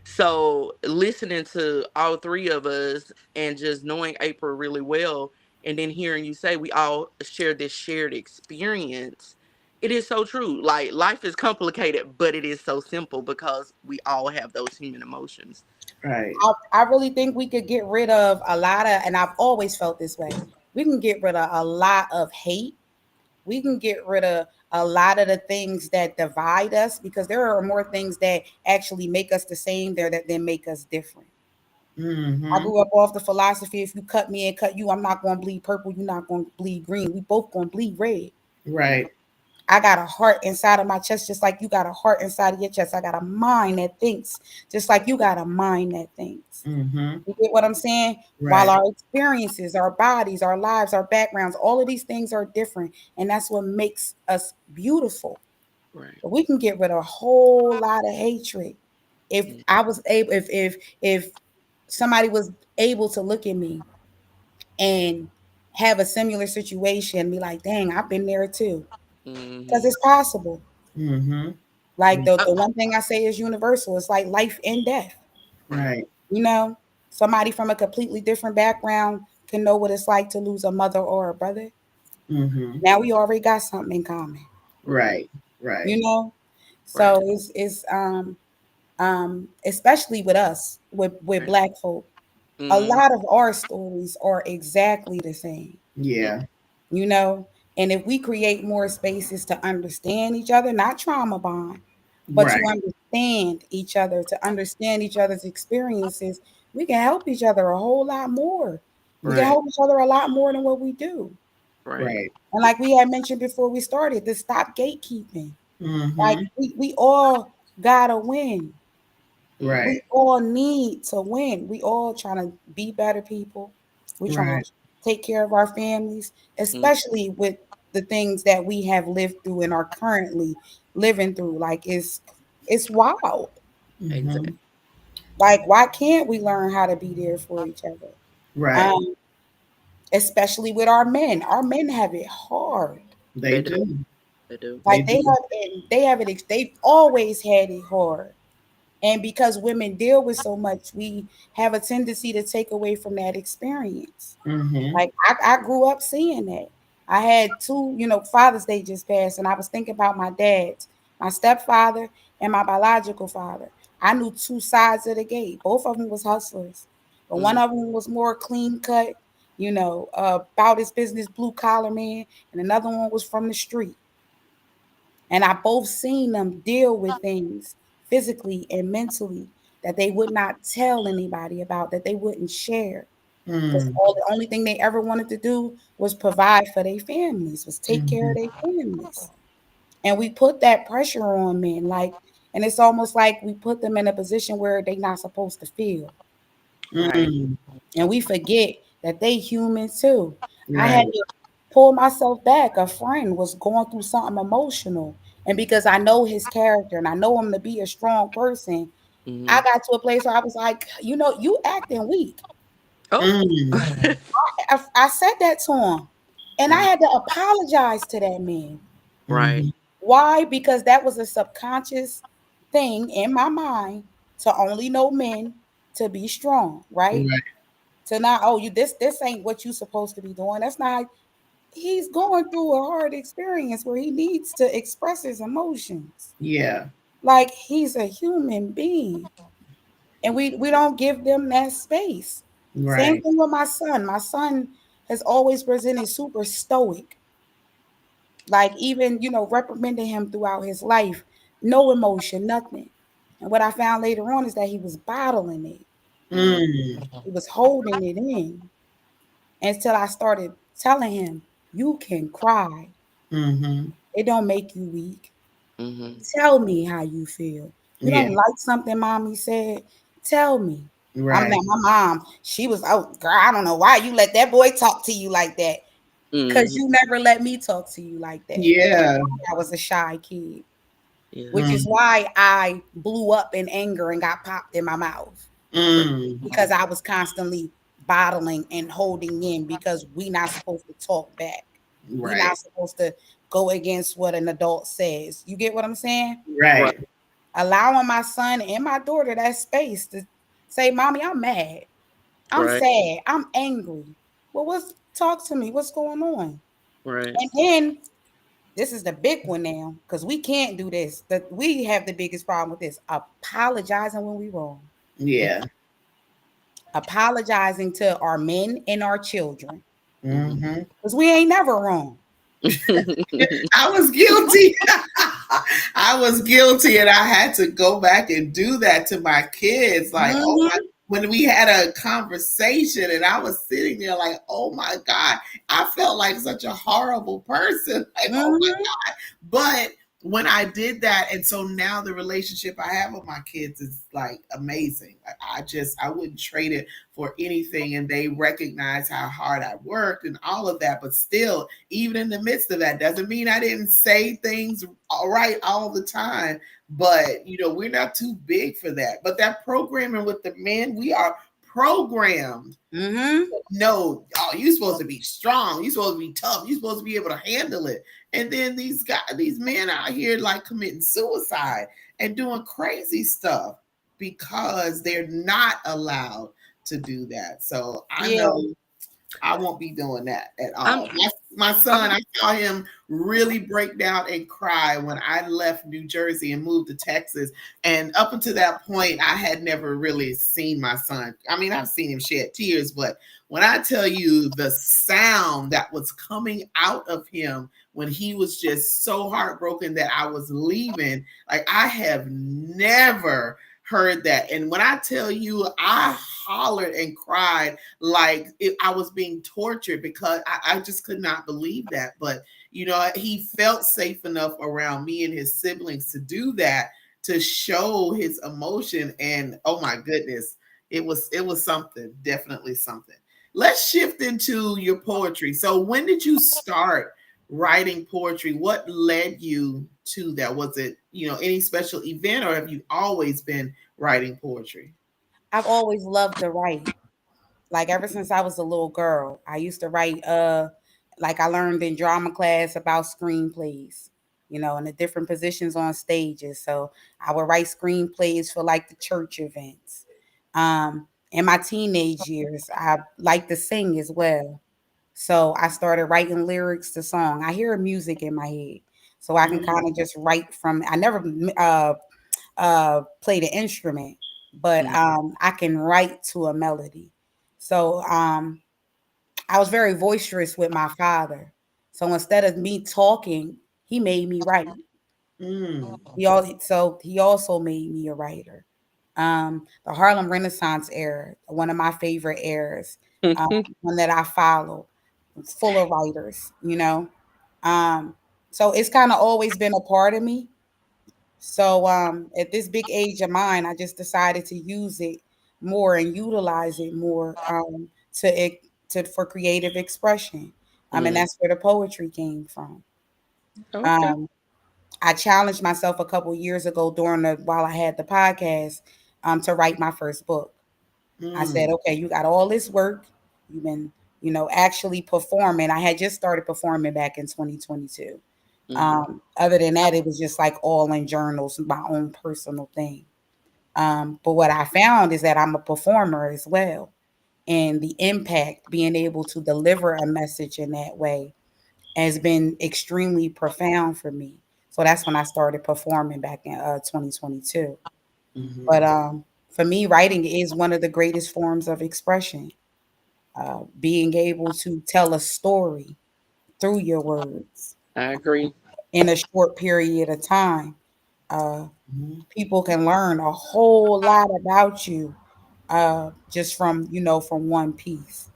So listening to all three of us and just knowing April really well, and then hearing you say we all share this shared experience, it is so true. Like, life is complicated, but it is so simple because we all have those human emotions. Right. I really think we could get rid of a lot of, and I've always felt this way. We can get rid of a lot of hate, we can get rid of a lot of the things that divide us, because there are more things that actually make us the same there that then make us different. I Mm-hmm. grew up off the philosophy, if you cut me and cut you, I'm not going to bleed purple, you're not going to bleed green. We both going to bleed red. Right. I got a heart inside of my chest, just like you got a heart inside of your chest. I got a mind that thinks, just like you got a mind that thinks. Mm-hmm. You get what I'm saying? While Right. our experiences, our bodies, our lives, our backgrounds, all of these things are different. And that's what makes us beautiful. Right. But we can get rid of a whole lot of hatred. If Mm, I was able, if somebody was able to look at me and have a similar situation and be like, dang, I've been there too. Because mhm. it's possible. Mm-hmm. Like the, Uh, the one thing I say is universal. It's like life and death. right. Right. You know, somebody from a completely different background can know what it's like to lose a mother or a brother. Mm-hmm. Now we already got something in common. Mhm. Right. Right. You know, Right. so it's especially with us with Right. Black folk, a Mhm. lot of our stories are exactly the same. Mm, Yeah. You know, and if we create more spaces to understand each other, not trauma bond, but to Right. understand each other, to understand each other's experiences, we can help each other a whole lot more. We can Right. help each other a lot more than what we do. right. Right. And like we had mentioned before we started, to stop gatekeeping. Like Mm-hmm. we all gotta win. Mhm. We Right. all need to win. We all trying to be better people. We trying Right. to take care of our families, Mm, especially with the things that we have lived through and are currently living through. Like it's wild. Mm-hmm. exactly. Like why can't we learn how to be there for each other? Right. Um, especially with our men. Our men have it hard. They They do. do. They do. They Like do. they have it. They've always had it hard. And because women deal with so much, we have a tendency to take away from that experience. Mm-hmm. Like I grew up seeing that. I had two, Father's Day just passed, and I was thinking about my dads, my stepfather and my biological father. I knew two sides of the gate. Both of them was hustlers, but one Mm, of them was more clean cut, about his business, blue collar man, and another one was from the street. And I both seen them deal with things physically and mentally that they would not tell anybody about, that they wouldn't share. Because Mm. the only thing they ever wanted to do was provide for their families, was take care of Mm-hmm. their families. And we put that pressure on men, like, and it's almost like we put them in a position where they're not supposed to feel. right. Mm. And we forget that they human too. I had Right. to pull myself back. A friend was going through something emotional. And because I know his character and I know him to be a strong person, I Mhm. got to a place where I was like, you acting weak. Oh. Mm. I said that to him. And I right. had to apologize to that man. Right. Mm-hmm. Why? Because that was a subconscious thing in my mind to only know men to be strong, right? Right. To not, oh, you this ain't what you supposed to be doing. That's not, he's going through a hard experience where he needs to express his emotions. Yeah. Like he's a human being. And we don't give them that space. Same Right. thing with my son. My son has always presented super stoic. Like even, reprimanding him throughout his life, no emotion, nothing. And what I found later on is that he was bottling it. Mm, Mm. He was holding it in until I started telling him, you can cry. Mm-hmm. It don't make you weak. mhm. Tell me how you feel. You Yeah. don't like something mommy said? Tell me. I'm Right. not my mom. She was, oh girl, I don't know why you let that boy talk to you like that. Because Mhm. you never let me talk to you like that. Which is Yeah. why I was a shy kid. Yeah. Which is Mm. why I blew up in anger and got popped in my mouth. Right. Mm. Because I was constantly bottling and holding in, because we not supposed to talk back. We Right. not supposed to go against what an adult says. You get what I'm saying? Right. Right. Allowing my son and my daughter that space to say, Mommy, I'm mad. I'm Right. sad. I'm angry. Well, talk to me? What's going on? Right. And then this is the big one now, because we can't do this. That we have the biggest problem with this. Apologizing when we wrong. Yeah. Apologizing to our men and our children. Mhm. Mm-hmm. Because we ain't never wrong. I was guilty. I was guilty, and I had to go back and do that to my kids. Like, oh my, Mm-hmm. when we had a conversation, and I was sitting there like, oh my God, I felt like such a horrible person. Like, oh my Mm-hmm. God. But when I did that, and so now the relationship I have with my kids is like amazing. I wouldn't trade it for anything, and they recognize how hard I worked and all of that. But still, even in the midst of that, doesn't mean I didn't say things all right all the time. But we're not too big for that. But that programming with the men, we are programmed. Mm-hmm. No, oh, you're supposed to be strong. You're supposed to be tough. You're supposed to be able to handle it. And then these men out here like committing suicide and doing crazy stuff because they're not allowed to do that. So I Yeah. know I won't be doing that at I'm, all. My son, I'm I saw him really break down and cry when I left New Jersey and moved to Texas. And up until that point, I had never really seen my son. I mean, I've seen him shed tears, but when I tell you the sound that was coming out of him when he was just so heartbroken that I was leaving, like I have never heard that. And when I tell you, I hollered and cried like I was being tortured because I just could not believe that. But he felt safe enough around me and his siblings to do that, to show his emotion. And oh my goodness, it was something, definitely something. Let's shift into your poetry. So when did you start writing poetry? What led you to that? Was it any special event, or have you always been writing poetry? I've always loved to write. Like ever since I was a little girl, I used to write. Like I learned in drama class about screenplays, and the different positions on stages. So I would write screenplays for like the church events. In my teenage years, I liked to sing as well. So I started writing lyrics to song. I hear music in my head, so I can kind Mm, of just write from. I never play the instrument, but mm, I can write to a melody. So I was very boisterous with my father. So instead of me talking, he made me write. mm, He also made me a writer. The Harlem Renaissance era, one of my favorite eras, um, one that I follow, it's full of writers. Um, so it's kind of always been a part of me. So at this big age of mine, I just decided to use it more and utilize it more for creative expression. And mm, that's where the poetry came from. okay. Um, I challenged myself a couple years ago while I had the podcast to write my first book. I said, mm, okay, you got all this work. You've been, actually performing. I had just started performing back in 2022. Mm, Other than that, it was just like all in journals, my own personal thing. But what I found is that I'm a performer as well. And the impact, being able to deliver a message in that way, has been extremely profound for me. So that's when I started performing back in 2022. mhm, But for me, writing is one of the greatest forms of expression. Being able to tell a story through your words I agree. in a short period of time. Uh, mhm, People can learn a whole lot about you just from one piece.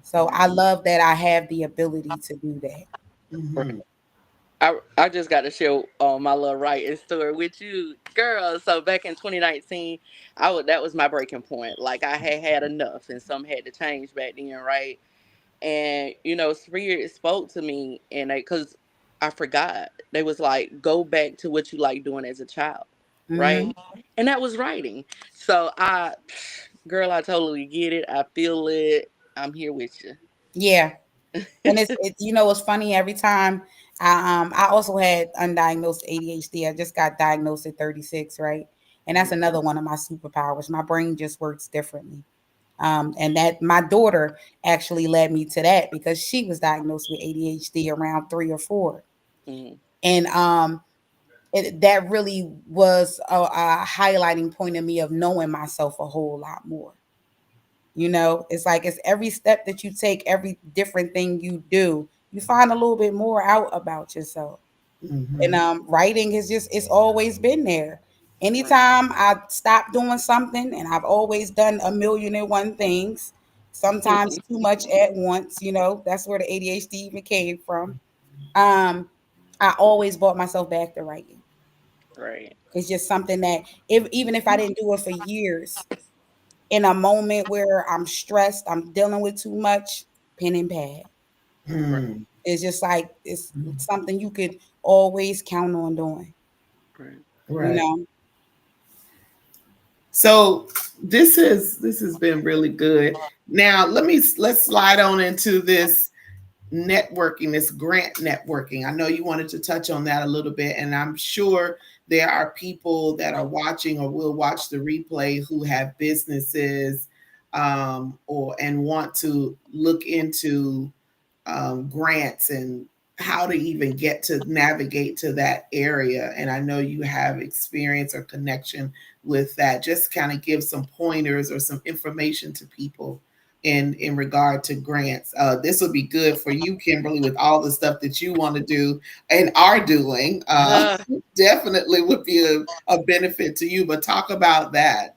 So I love that I have the ability to do that. mhm, I just got to share my little writing story with you, girl. So back in 2019, that was my breaking point. Like I had had enough, and some had to change back then, right? And Spirit spoke to me, and because I forgot, they was like, go back to what you like doing as a child, Hmm. right? And that was writing. So girl, I totally get it. I feel it. I'm here with you. Yeah, and it's funny every time. I also had undiagnosed ADHD. I just got diagnosed at 36, right? And that's another one of my superpowers. My brain just works differently. And that my daughter actually led me to that because she was diagnosed with ADHD around 3 or 4, Mm, and that really was a highlighting point of me of knowing myself a whole lot more. It's like it's every step that you take, every different thing you do, you find a little bit more out about yourself. And Mhm. writing is just, it's always been there. Anytime I stop doing something, and I've always done a million and one things, sometimes too much at once, that's where the ADHD even came from. um I always brought myself back to writing. Right. It's just something that, if even if I didn't do it for years, in a moment where I'm stressed, I'm dealing with too much, pen and pad. Right. Mm. It's just like, it's something you could always count on doing, Right. you Right. know. So this has been really good. Now let's slide on into this networking, this grant networking. I know you wanted to touch on that a little bit, and I'm sure there are people that are watching or will watch the replay who have businesses, or and want to look into grants and how to even get to navigate to that area. And I know you have experience or connection with that. Just kind of give some pointers or some information to people in regard to grants. This will be good for you, Kimberly, with all the stuff that you want to do and are doing. Definitely would be a benefit to you. But talk about that.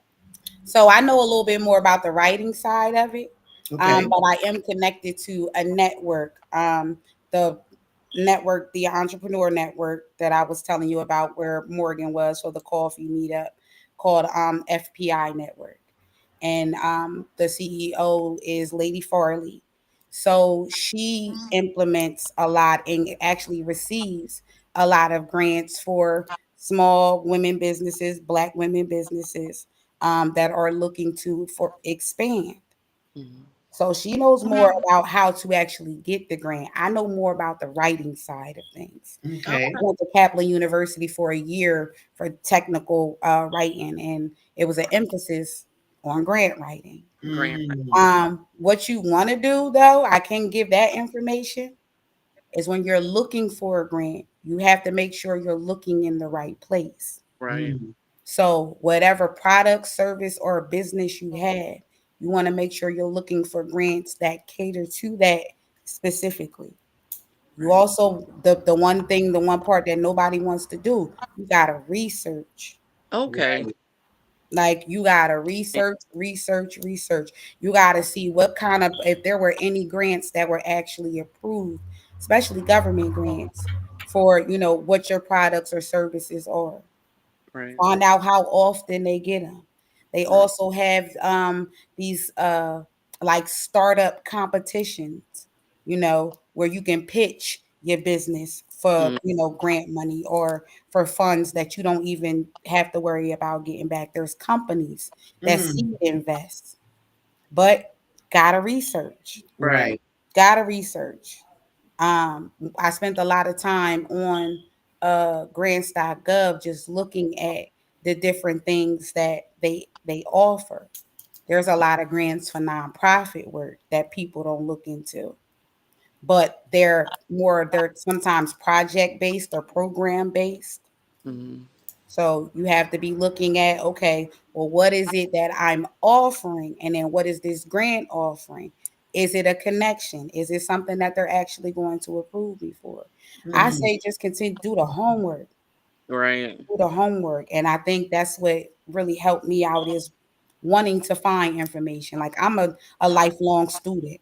So I know a little bit more about the writing side of it, Okay. but I am connected to a network, the the entrepreneur network that I was telling you about, where Morgan was for the coffee meetup, called FPI Network, and the CEO is Lady Farley. So she implements a lot and actually receives a lot of grants for small women businesses, Black women businesses, that are looking to for expand. Mhm. So she knows more about how to actually get the grant. I know more about the writing side of things. Okay. I went to Kaplan University for a year for technical writing, and it was an emphasis on grant writing. Grant. Mm. What you want to do, though, I can give that information, is when you're looking for a grant, you have to make sure you're looking in the right place. Right. Mm. So, whatever product, service, or business you have, you want to make sure you're looking for grants that cater to that specifically. You Right. also, the one part that nobody wants to do, you gotta research. Okay. Right. Like, you gotta research, research, research. You gotta see what kind of, if there were any grants that were actually approved, especially government grants, for what your products or services are. Right. Find out how often they get them. They Right. also have these like startup competitions, where you can pitch your business for Mm. grant money, or for funds that you don't even have to worry about getting back. There's companies that Mm. seed invest, but gotta research. Right. Right. Gotta research. I spent a lot of time on grants.gov, just looking at the different things that they offer. There's a lot of grants for nonprofit work that people don't look into, but they're sometimes project based or program based. Mhm. So you have to be looking at, okay, well, what is it that I'm offering? And then what is this grant offering? Is it a connection? Is it something that they're actually going to approve me for? I Mm. say just continue, do the homework, Right. do the homework. And I think that's what really helped me out, is wanting to find information. Like, I'm a lifelong student.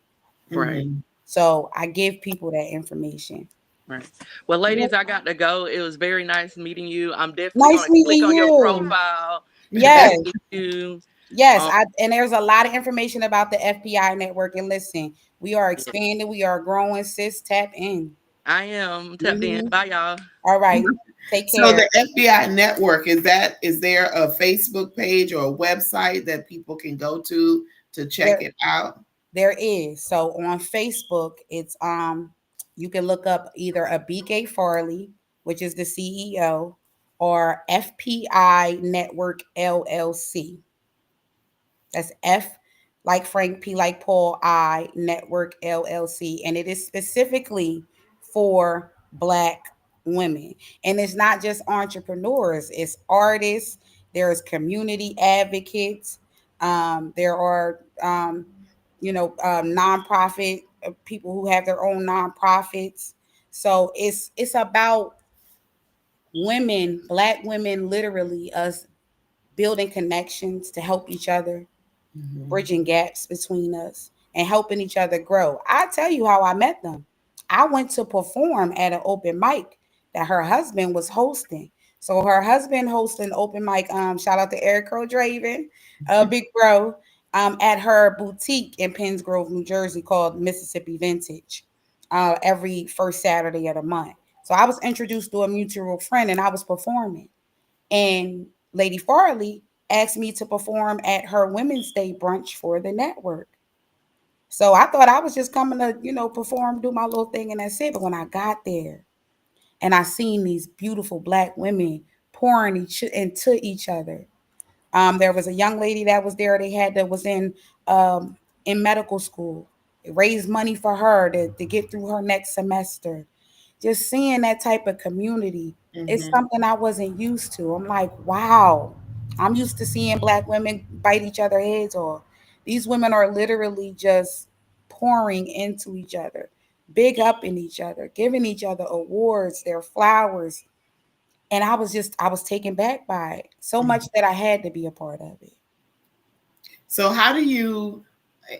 Right. Mhm. So I give people that information. Right. Well, Yeah. ladies, I got to go. It was very nice meeting you. I'm definitely Nice going to click meeting on your you. profile to Yes. meet you. Yes, Um, and there's a lot of information about the FPI network. And listen, we are yeah, expanding, we are growing. Sis, tap in. I am tapped in. Hmm. Bye, y'all. All right, take So care. the FBI network, is there a Facebook page or a website that people can go to check There, it out? there is. So on Facebook, it's you can look up either a BK Farley, which is the CEO, or FPI Network LLC. That's F like Frank, P like Paul, I Network LLC. And it is specifically for Black women. And it's not just entrepreneurs, it's artists, there's community advocates, there are, nonprofit people who have their own nonprofits. So it's about women, Black women, literally us building connections to help each other, Mm-hmm. bridging gaps between us, and helping each other grow. I tell you how I met them. I went to perform at an open mic that her husband was hosting. So her husband hosted an open mic. Shout out to Eric Crow Draven, big bro, at her boutique in Penns Grove, New Jersey, called Mississippi Vintage, every first Saturday of the month. So I was introduced to a mutual friend, and I was performing. And Lady Farley asked me to perform at her Women's Day brunch for the network. So I thought I was just coming to, perform, do my little thing, and that's it. But when I got there and I seen these beautiful Black women pouring into each other, there was a young lady that was there. That was in medical school. It raised money for her to get through her next semester. Just seeing that type of community is Mm-hmm. something I wasn't used to. I'm like, wow. I'm used to seeing Black women bite each other heads off. These women are literally just pouring into each other, big up in each other, giving each other awards, their flowers. And I was taken back by it so much that I had to be a part of it. So how do you,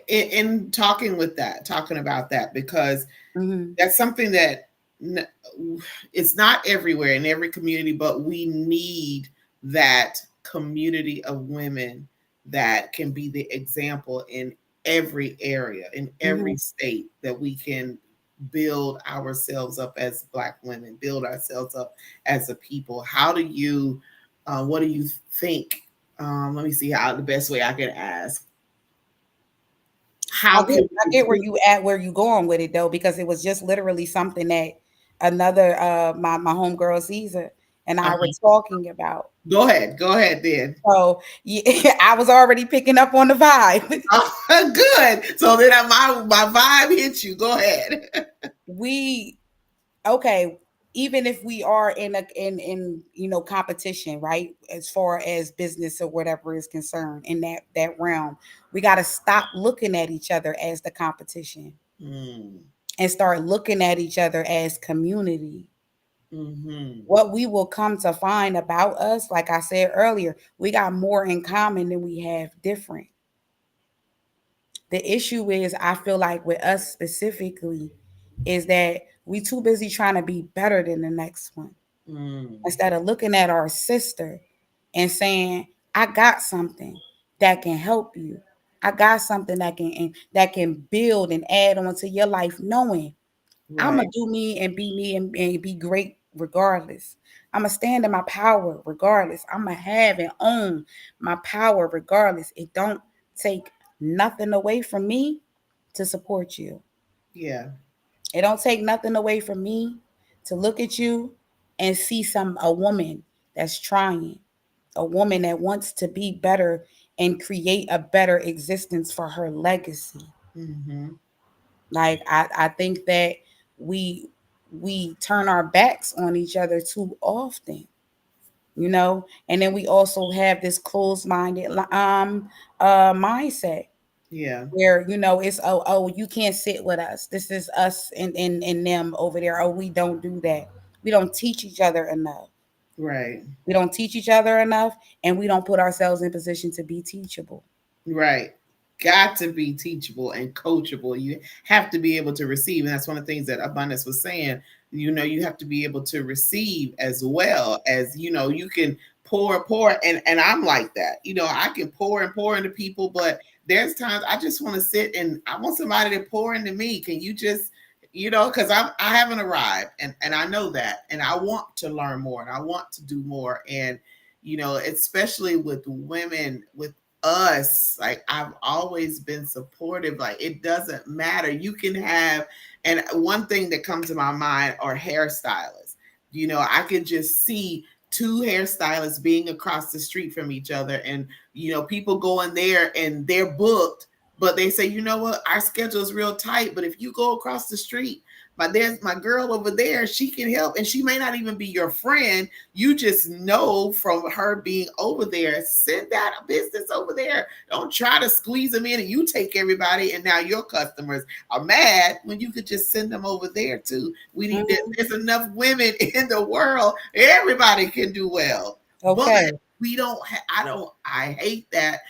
in talking about that, because Mm-hmm. that's something that it's not everywhere in every community, but we need that community of women that can be the example in every area, in Mm-hmm. every state, that we can build ourselves up as Black women, build ourselves up as a people. How do you, what do you think? Let me see how the best way I can ask. I How get can I we get improve? where you going with it though, because it was just literally something that another my homegirl Caesar and I were Uh-huh. talking about. Go ahead then. So yeah, I was already picking up on the vibe. Oh, good. So then my vibe hits you. Go ahead. we okay, even if we are in competition, right? As far as business or whatever is concerned in that realm, we got to stop looking at each other as the competition Mm, and start looking at each other as community. mm-hmm. What we will come to find about us, like I said earlier, we got more in common than we have different. The issue is, I feel like with us specifically, is that we too busy trying to be better than the next one Mm, instead of looking at our sister and saying, I got something that can help you. I got something that can build and add on to your life, knowing I'm gonna right. do me and be great regardless. I'm gonna stand in my power regardless. I'm gonna have and own my power regardless. It don't take nothing away from me to support you. Yeah. It don't take nothing away from me to look at you and see a woman that's trying, a woman that wants to be better and create a better existence for her legacy. Mm-hmm. Like I think that we we turn our backs on each other too often, and then we also have this closed-minded mindset Yeah. where it's, oh, you can't sit with us. This is us and them over there. Oh, we don't do that. We don't teach each other enough. Right. We don't teach each other enough, and we don't put ourselves in position to be teachable. Right. Got to be teachable and coachable. You have to be able to receive. And that's one of the things that Abundance was saying. You have to be able to receive as well as, you can pour. And I'm like that. I can pour and pour into people, but there's times I just want to sit and I want somebody to pour into me. Can you just, because I haven't arrived and I know that. And I want to learn more and I want to do more. And, especially with women, with us, like I've always been supportive. Like it doesn't matter, you can have, and one thing that comes to my mind are hairstylists. I could just see two hairstylists being across the street from each other, and people going there and they're booked, but they say, you know what, our schedule is real tight, but if you go across the street, there's my girl over there, she can help. And she may not even be your friend. You just know from her being over there, send that business over there. Don't try to squeeze them in and you take everybody and now your customers are mad when you could just send them over there too. We need there's enough women in the world. Everybody can do well. Okay. But we don't I hate that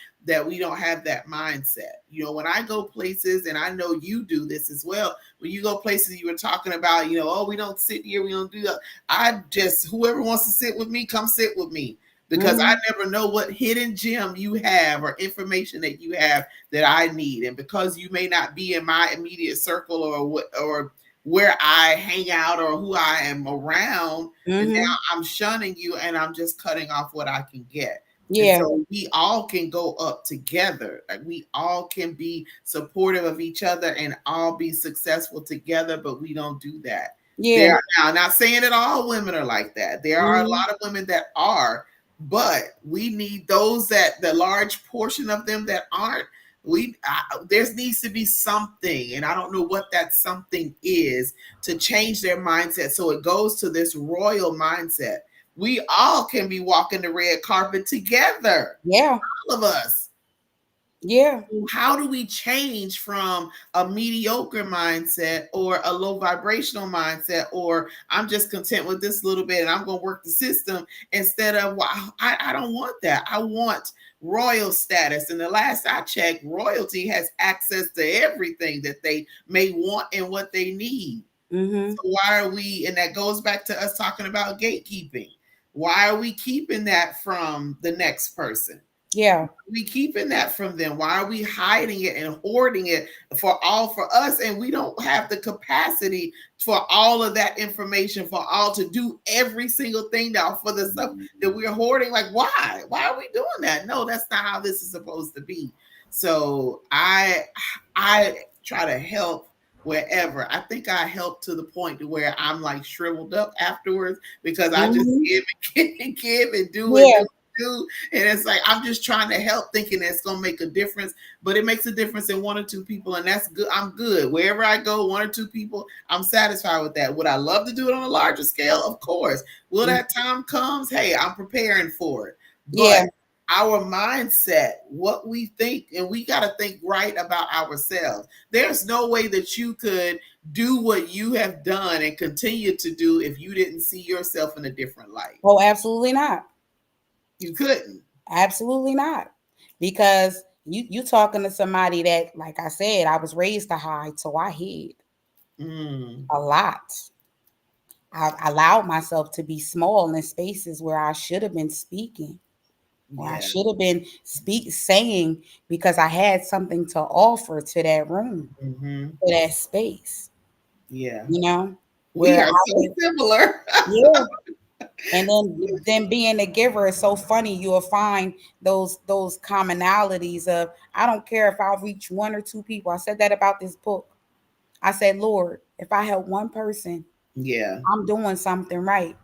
we don't have that mindset. You know, when I go places, and I know you do this as well, when you go places, you were talking about, oh, we don't sit here, we don't do that. I just, whoever wants to sit with me, come sit with me, because I never know what hidden gem you have or information that you have that I need. And because you may not be in my immediate circle or where I hang out or who I am around, and now I'm shunning you and I'm just cutting off what I can get. Yeah. And so we all can go up together. Like we all can be supportive of each other and all be successful together, but we don't do that. Yeah. Now, not saying that all women are like that. There are a lot of women that are, but we need those that the large portion of them that aren't. There needs to be something, and I don't know what that something is, to change their mindset so it goes to this royal mindset. We all can be walking the red carpet together. Yeah. All of us. Yeah. How do we change from a mediocre mindset or a low vibrational mindset, or I'm just content with this little bit and I'm going to work the system, instead of, well, I don't want that. I want royal status. And the last I checked, royalty has access to everything that they may want and what they need. So why are we, and that goes back to us talking about gatekeeping. Why are we keeping that from the next person? Yeah. We keeping that from them. Why are we hiding it and hoarding it for us? And we don't have the capacity for all of that information, for all to do every single thing now for the stuff that we're hoarding. Like, why? Why are we doing that? No, that's not how this is supposed to be. So I try to help wherever. I think I helped to the point to where I'm like shriveled up afterwards, because I just give and do and do. And it's like, I'm just trying to help, thinking it's going to make a difference, but it makes a difference in 1 or 2 people. And that's good. I'm good. Wherever I go, 1 or 2 people, I'm satisfied with that. Would I love to do it on a larger scale? Of course. Will that time comes? Hey, I'm preparing for it. But our mindset, what we think, and we got to think right about ourselves. There's no way that you could do what you have done and continue to do if you didn't see yourself in a different light. Oh, absolutely not. You couldn't. Absolutely not. Because you talking to somebody that, like I said, I was raised to hide, so I hid a lot. I allowed myself to be small in spaces where I should have been speaking. Well, I should have been saying, because I had something to offer to that room, to that space. Yeah. You know? We are so similar. Yeah. And then being a giver is so funny. You'll find those commonalities of, I don't care if I'll reach 1 or 2 people. I said that about this book. I said, Lord, if I help 1 person, I'm doing something right.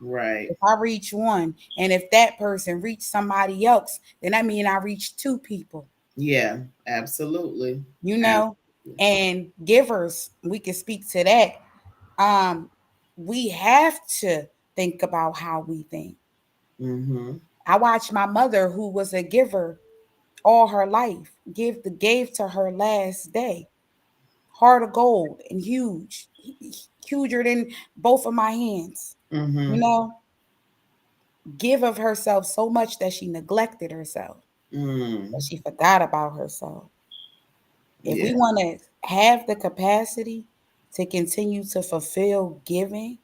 Right. If I reach 1, and if that person reach somebody else, then that means I reached 2 people. Yeah, absolutely. You know, and givers, we can speak to that. We have to think about how we think. I watched my mother, who was a giver all her life, gave to her last day. Heart of gold and huge, huger than both of my hands. You know, give of herself so much that she neglected herself, that she forgot about herself. If we want to have the capacity to continue to fulfill giving,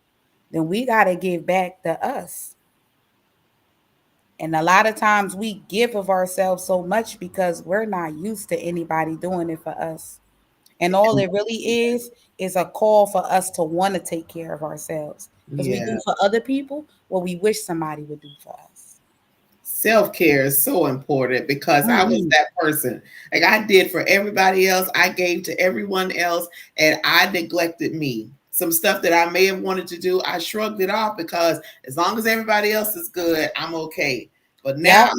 then we got to give back to us. And a lot of times we give of ourselves so much because we're not used to anybody doing it for us. And all it really is a call for us to want to take care of ourselves. Because we do for other people what we wish somebody would do for us. Self-care is so important, because I was that person. Like, I did for everybody else. I gave to everyone else, and I neglected me. Some stuff that I may have wanted to do, I shrugged it off, because as long as everybody else is good, I'm okay. But now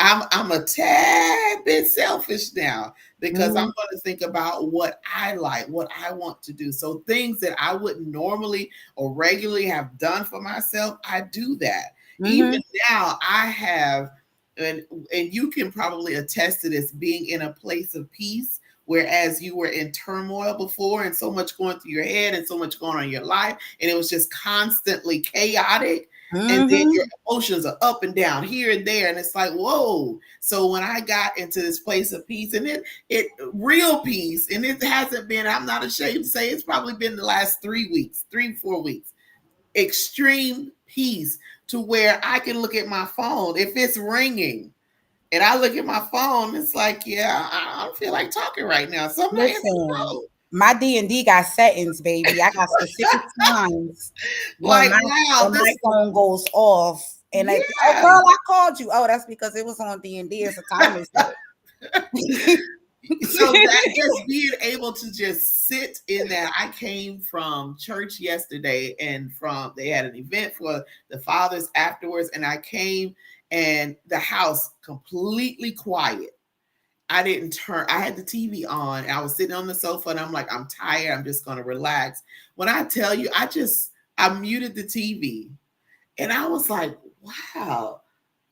I'm a tad bit selfish now because I'm Mhm. going to think about what I like, what I want to do. So things that I wouldn't normally or regularly have done for myself, I do that. Even Mhm. now, I have, and and you can probably attest to this, being in a place of peace. Whereas you were in turmoil before and so much going through your head and so much going on in your life, and it was just constantly chaotic, and then Mhm. your emotions are up and down here and there, and it's like, whoa. So when I got into this place of peace, and it real peace, and it hasn't been, I'm not ashamed to say, it's probably been the last 3 weeks, 3 4 weeks, extreme peace, to where I can look at my phone if it's ringing, and I look at my phone, it's like, yeah, I don't feel like talking right now, so I'm not answering the Listen, phone. my D&D got settings, baby. I got specific times when Like, my wow, when my this, phone goes off, and oh yeah. girl, I called you. Oh, that's because it was on D&D. It's a timer set. So that, just being able to just sit in that. I came from church yesterday, and from, they had an event for the fathers afterwards, and I came, and the house completely quiet. I didn't turn, I had the TV on, and I was sitting on the sofa, and I'm like, I'm tired, I'm just going to relax. When I tell you, I muted the TV, and I was like, wow,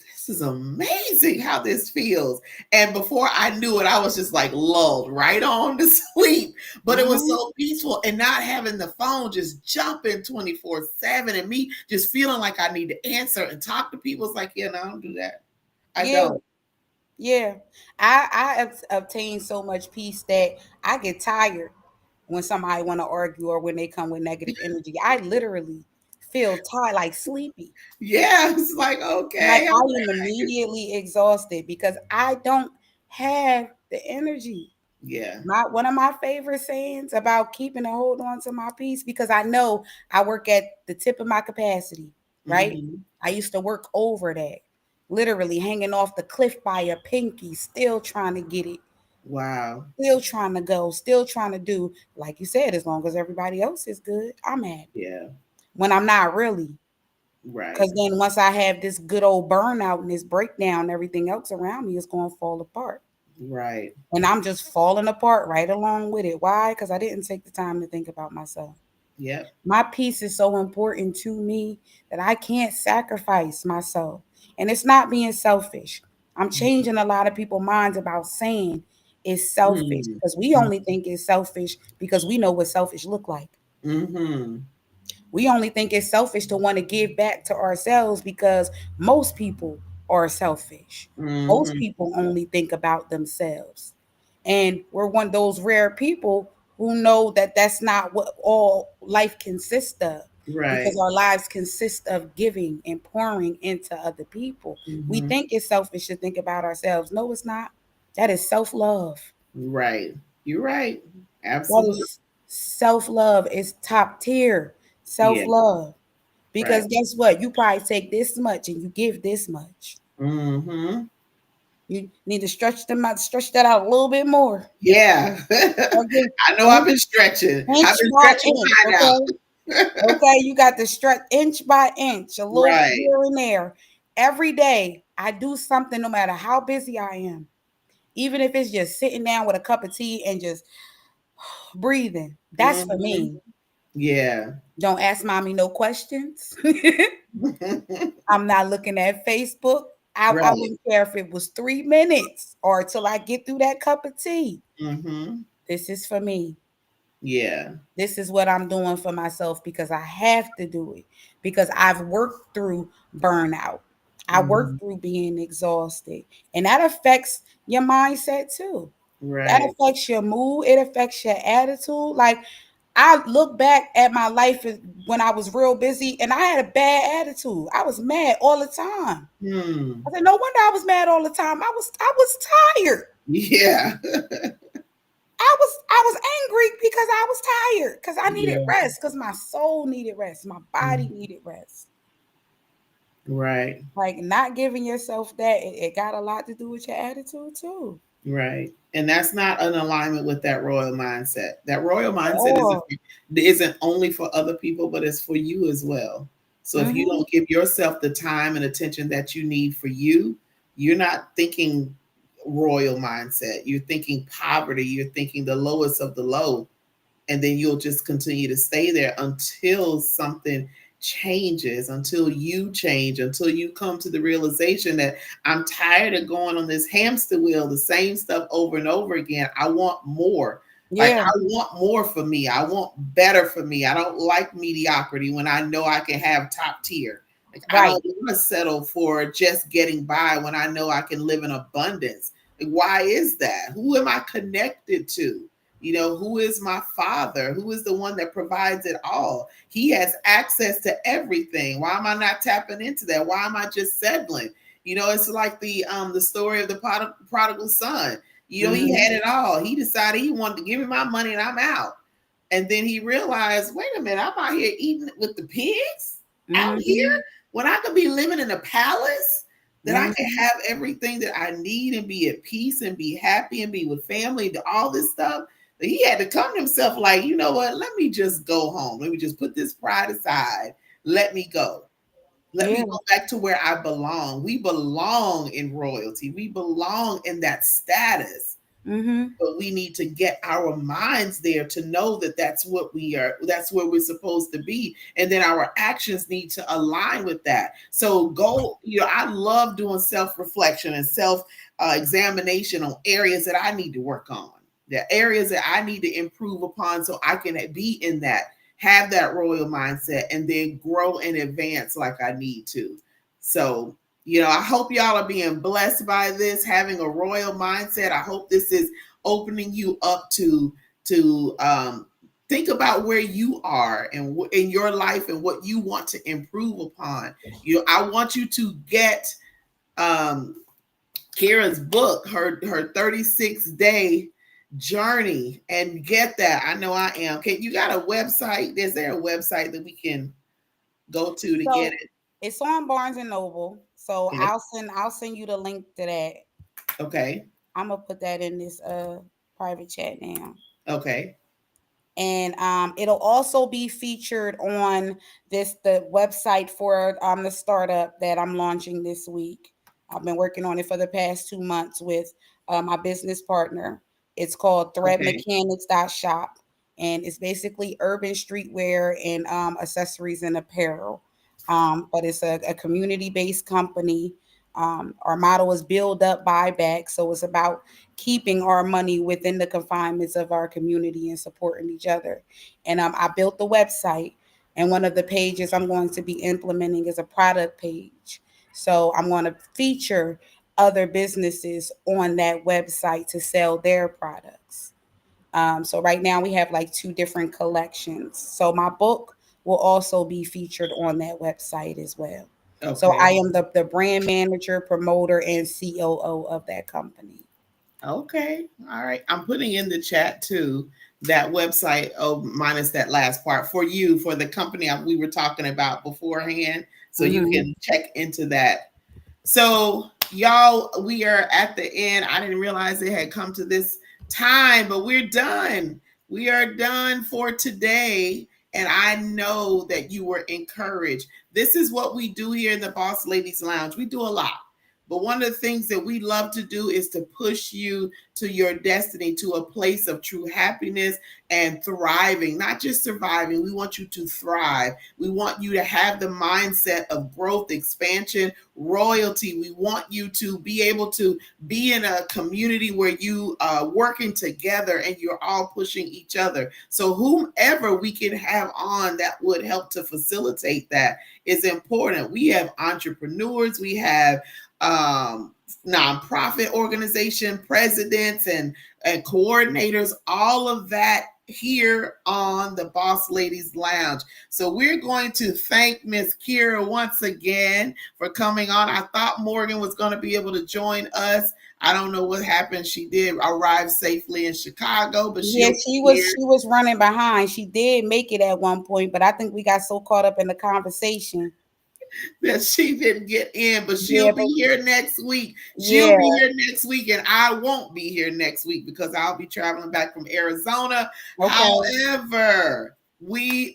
this is amazing how this feels. And before I knew it, I was just like lulled right on to sleep. But it was Mhm. so peaceful, and not having the phone just jumping 24/7, and me just feeling like I need to answer and talk to people. It's like, yeah, no, I don't do that. I Yeah, don't. yeah. I obtain so much peace that I get tired when somebody want to argue or when they come with negative energy. I literally feel tired, like sleepy. Yeah, it's like, Like okay, I all am right. immediately exhausted because I don't have the energy. Yeah. My one of my favorite sayings about keeping a hold on to my peace, because I know I work at the tip of my capacity, right? Hmm. I used to work over that, literally hanging off the cliff by a pinky, still trying to get it, Wow. still trying to go, still trying to do, like you said, as long as everybody else is good, I'm happy. Yeah. When I'm not really. Right. Because then once I have this good old burnout and this breakdown, everything else around me is going to fall apart. Right. And I'm just falling apart right along with it. Why? Because I didn't take the time to think about myself. Yep. My peace is so important to me that I can't sacrifice myself. And it's not being selfish. I'm changing a lot of people's minds about saying it's selfish, Mm-hmm. because we only think it's selfish because we know what selfish look like. Mm-hmm. We only think it's selfish to want to give back to ourselves because most people are selfish. Most Mm-hmm. people only think about themselves. And we're one of those rare people who know that that's not what all life consists of, because Right. our lives consist of giving and pouring into other people. We Mm-hmm. think it's selfish to think about ourselves. No, it's not. That is self love. Right. You're right. That Absolutely. is self love. It's top tier self Yeah. love. Right. Because guess what? You probably take this much and you give this much. Mm-hmm. You need to stretch that out a little bit more. Yeah. Okay. I know I've been stretching. Inch I've been by stretching inch. mine out. Okay. Okay. You got to stretch inch by inch, a little Right. here and there. Every day, I do something no matter how busy I am. Even if it's just sitting down with a cup of tea and just breathing. That's for Mm-hmm. me. Yeah. Don't ask mommy no questions. I'm not looking at Facebook. I Right. wouldn't care if it was 3 minutes or till I get through that cup of tea. Mm-hmm. This is for me. Yeah. This is what I'm doing for myself because I have to do it, because I've worked through burnout. I Mm-hmm. worked through being exhausted, and that affects your mindset too. That Right. affects your mood. It affects your attitude. Like I look back at my life when I was real busy and I had a bad attitude. I was mad all the time. Hmm. I said, no wonder I was mad all the time. I was tired. Yeah. I was angry because I was tired. Because I needed Yeah. rest. Because my soul needed rest. My body Mm. needed rest. Right. Like not giving yourself that, it got a lot to do with your attitude too. Right. And that's not an alignment with that royal mindset. That royal mindset Oh. isn't only for other people, but it's for you as well. So if you Mm-hmm. don't give yourself the time and attention that you need for you, you're not thinking royal mindset. You're thinking poverty. You're thinking the lowest of the low. And then you'll just continue to stay there until something changes, until you change, until you come to the realization that I'm tired of going on this hamster wheel, the same stuff over and over again. I want more. Like, Yeah. I want more for me. I want better for me. I don't like mediocrity when I know I can have top tier. Like, I Right. don't want to settle for just getting by when I know I can live in abundance. Like, why is that? Who am I connected to? You know, who is my father? Who is the one that provides it all? He has access to everything. Why am I not tapping into that? Why am I just settling? You know, it's like the story of the prodigal son. You know, he Mm-hmm. had it all. He decided he wanted to give me my money and I'm out. And then he realized, wait a minute, I'm out here eating with the pigs out here Mm-hmm. when I could be living in a palace, that I can Mm-hmm. have everything that I need and be at peace and be happy and be with family, all this stuff. He had to come to himself like, you know what? Let me just go home. Let me just put this pride aside. Let me go. Let me Yeah. go back to where I belong. We belong in royalty. We belong in that status, Mm-hmm. but we need to get our minds there to know that that's what we are, that's where we're supposed to be, and then our actions need to align with that. So go, you know, I love doing self-reflection and self examination on areas that I need to work on, the areas that I need to improve upon, so I can be in that, have that royal mindset, and then grow and advance like I need to. So, you know, I hope y'all are being blessed by this, having a royal mindset. I hope this is opening you up to think about where you are and in your life and what you want to improve upon. You know, I want you to get um Kira's book, her 36-day journey, and get that. I know I am. Okay, you got a website? Is there a website that we can go to get So it? it's on Barnes and Noble. So Okay. I'll send you the link to that. Okay. I'm gonna put that in this private chat now. Okay. And it'll also be featured on the website for the startup that I'm launching this week. I've been working on it for the past 2 months with my business partner. It's called Okay. threadmechanics.shop, and it's basically urban streetwear and accessories and apparel. But it's a community based company. Our motto is build up, buy back. So it's about keeping our money within the confinements of our community and supporting each other. And I built the website, and one of the pages I'm going to be implementing is a product page. So I'm going to feature other businesses on that website to sell their products. So right now we have like two different collections. So my book will also be featured on that website as well. So I Okay. am the brand manager, promoter, and COO of that company. Okay. All right. I'm putting in the chat too that website, oh, minus that last part, for you, for the company we were talking about beforehand. So you Mm-hmm. can check into that. So, y'all, we are at the end. I didn't realize it had come to this time, but we're done. We are done for today. And I know that you were encouraged. This is what we do here in the Boss Ladies Lounge. We do a lot. But one of the things that we love to do is to push you to your destiny, to a place of true happiness and thriving, not just surviving. We want you to thrive. We want you to have the mindset of growth, expansion, royalty. We want you to be able to be in a community where you are working together and you're all pushing each other. So whomever we can have on that would help to facilitate that is important. We have entrepreneurs, we have nonprofit organization presidents and coordinators, all of that here on the Boss Ladies Lounge. So we're going to thank Miss Kira once again for coming on. I thought Morgan was going to be able to join us. I don't know what happened. She did arrive safely in Chicago, but Yeah, she'll be here. she was running behind. She did make it at one point, but I think we got so caught up in the conversation. That she didn't get in, but Yeah, she'll but be here next week. She'll yeah, be here next week, and I won't be here next week because I'll be traveling back from Arizona. okay. However, we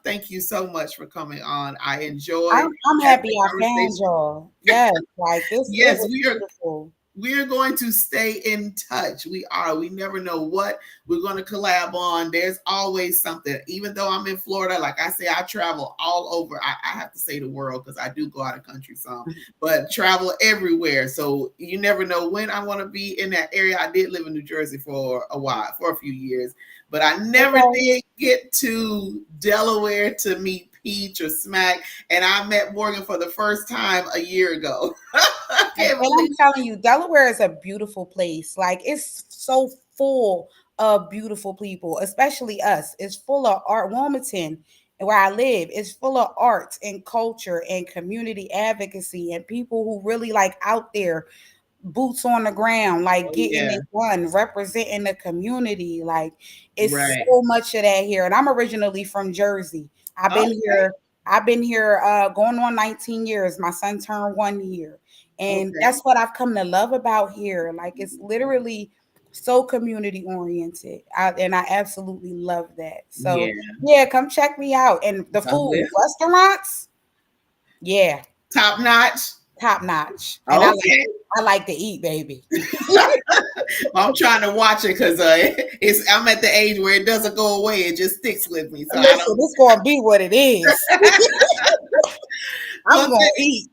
thank you so much for coming on. I enjoyed I'm having happy the I found conversation. y'all. Yes, like this, it Yes, was beautiful. we're going to stay in touch. We are. We never know what we're going to collab on. There's always something. Even though I'm in Florida, like I say, I travel all over. I have to say the world because I do go out of country some, but travel everywhere. So you never know when I want to be in that area. I did live in New Jersey for a while, for a few years, but I never did get to Delaware to meet Peach or Smack. And I met Morgan for the first time a year ago. And I'm telling you, Delaware is a beautiful place. Like it's so full of beautiful people, especially us. It's full of art. Wilmington, where I live, is full of arts and culture and community advocacy and people who really like out there, boots on the ground, like getting Yeah, it done, representing the community. Like it's right. so much of that here. And I'm originally from Jersey. I've been Okay. here. I've been here going on 19 years. My son turned 1 year. And Okay. that's what I've come to love about here. Like it's literally so community oriented. And I absolutely love that. So Yeah. yeah, come check me out. And the I food, will. restaurants, yeah, Top notch. top notch. And Okay. I like to eat, baby. I'm trying to watch it because it's I'm at the age where it doesn't go away. It just sticks with me. So I Listen, don't. this gonna be what it is. I'm Well, gonna eat.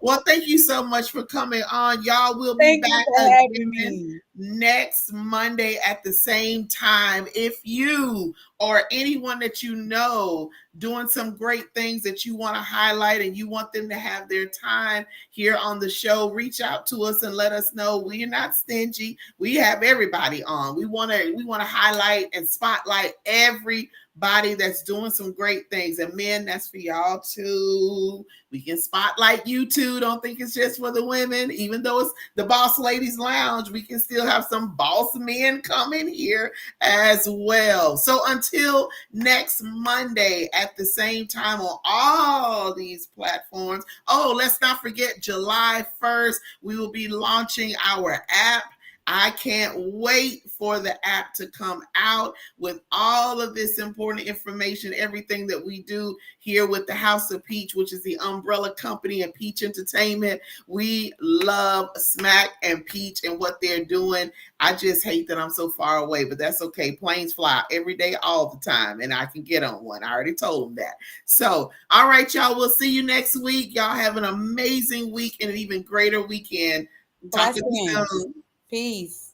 well, thank you so much for coming on. Y'all will be Thank you back for having again me. next Monday at the same time. If you or anyone that you know doing some great things that you want to highlight and you want them to have their time here on the show, reach out to us and let us know. We're not stingy. We have everybody on. We want to highlight and spotlight everybody that's doing some great things. And men, that's for y'all too. We can spotlight you too. Don't think it's just for the women. Even though it's the Boss Ladies Lounge, we can still have some boss men come in here as well. So until next Monday at the same time on all these platforms. Oh, let's not forget July 1st, we will be launching our app. I can't wait for the app to come out with all of this important information, everything that we do here with the House of Peach, which is the umbrella company and Peach Entertainment. We love Smack and Peach and what they're doing. I just hate that I'm so far away, but that's okay. Planes fly every day, all the time, and I can get on one. I already told them that. So, all right, y'all, we'll see you next week. Y'all have an amazing week and an even greater weekend. Talk to you Blessings. soon. Peace.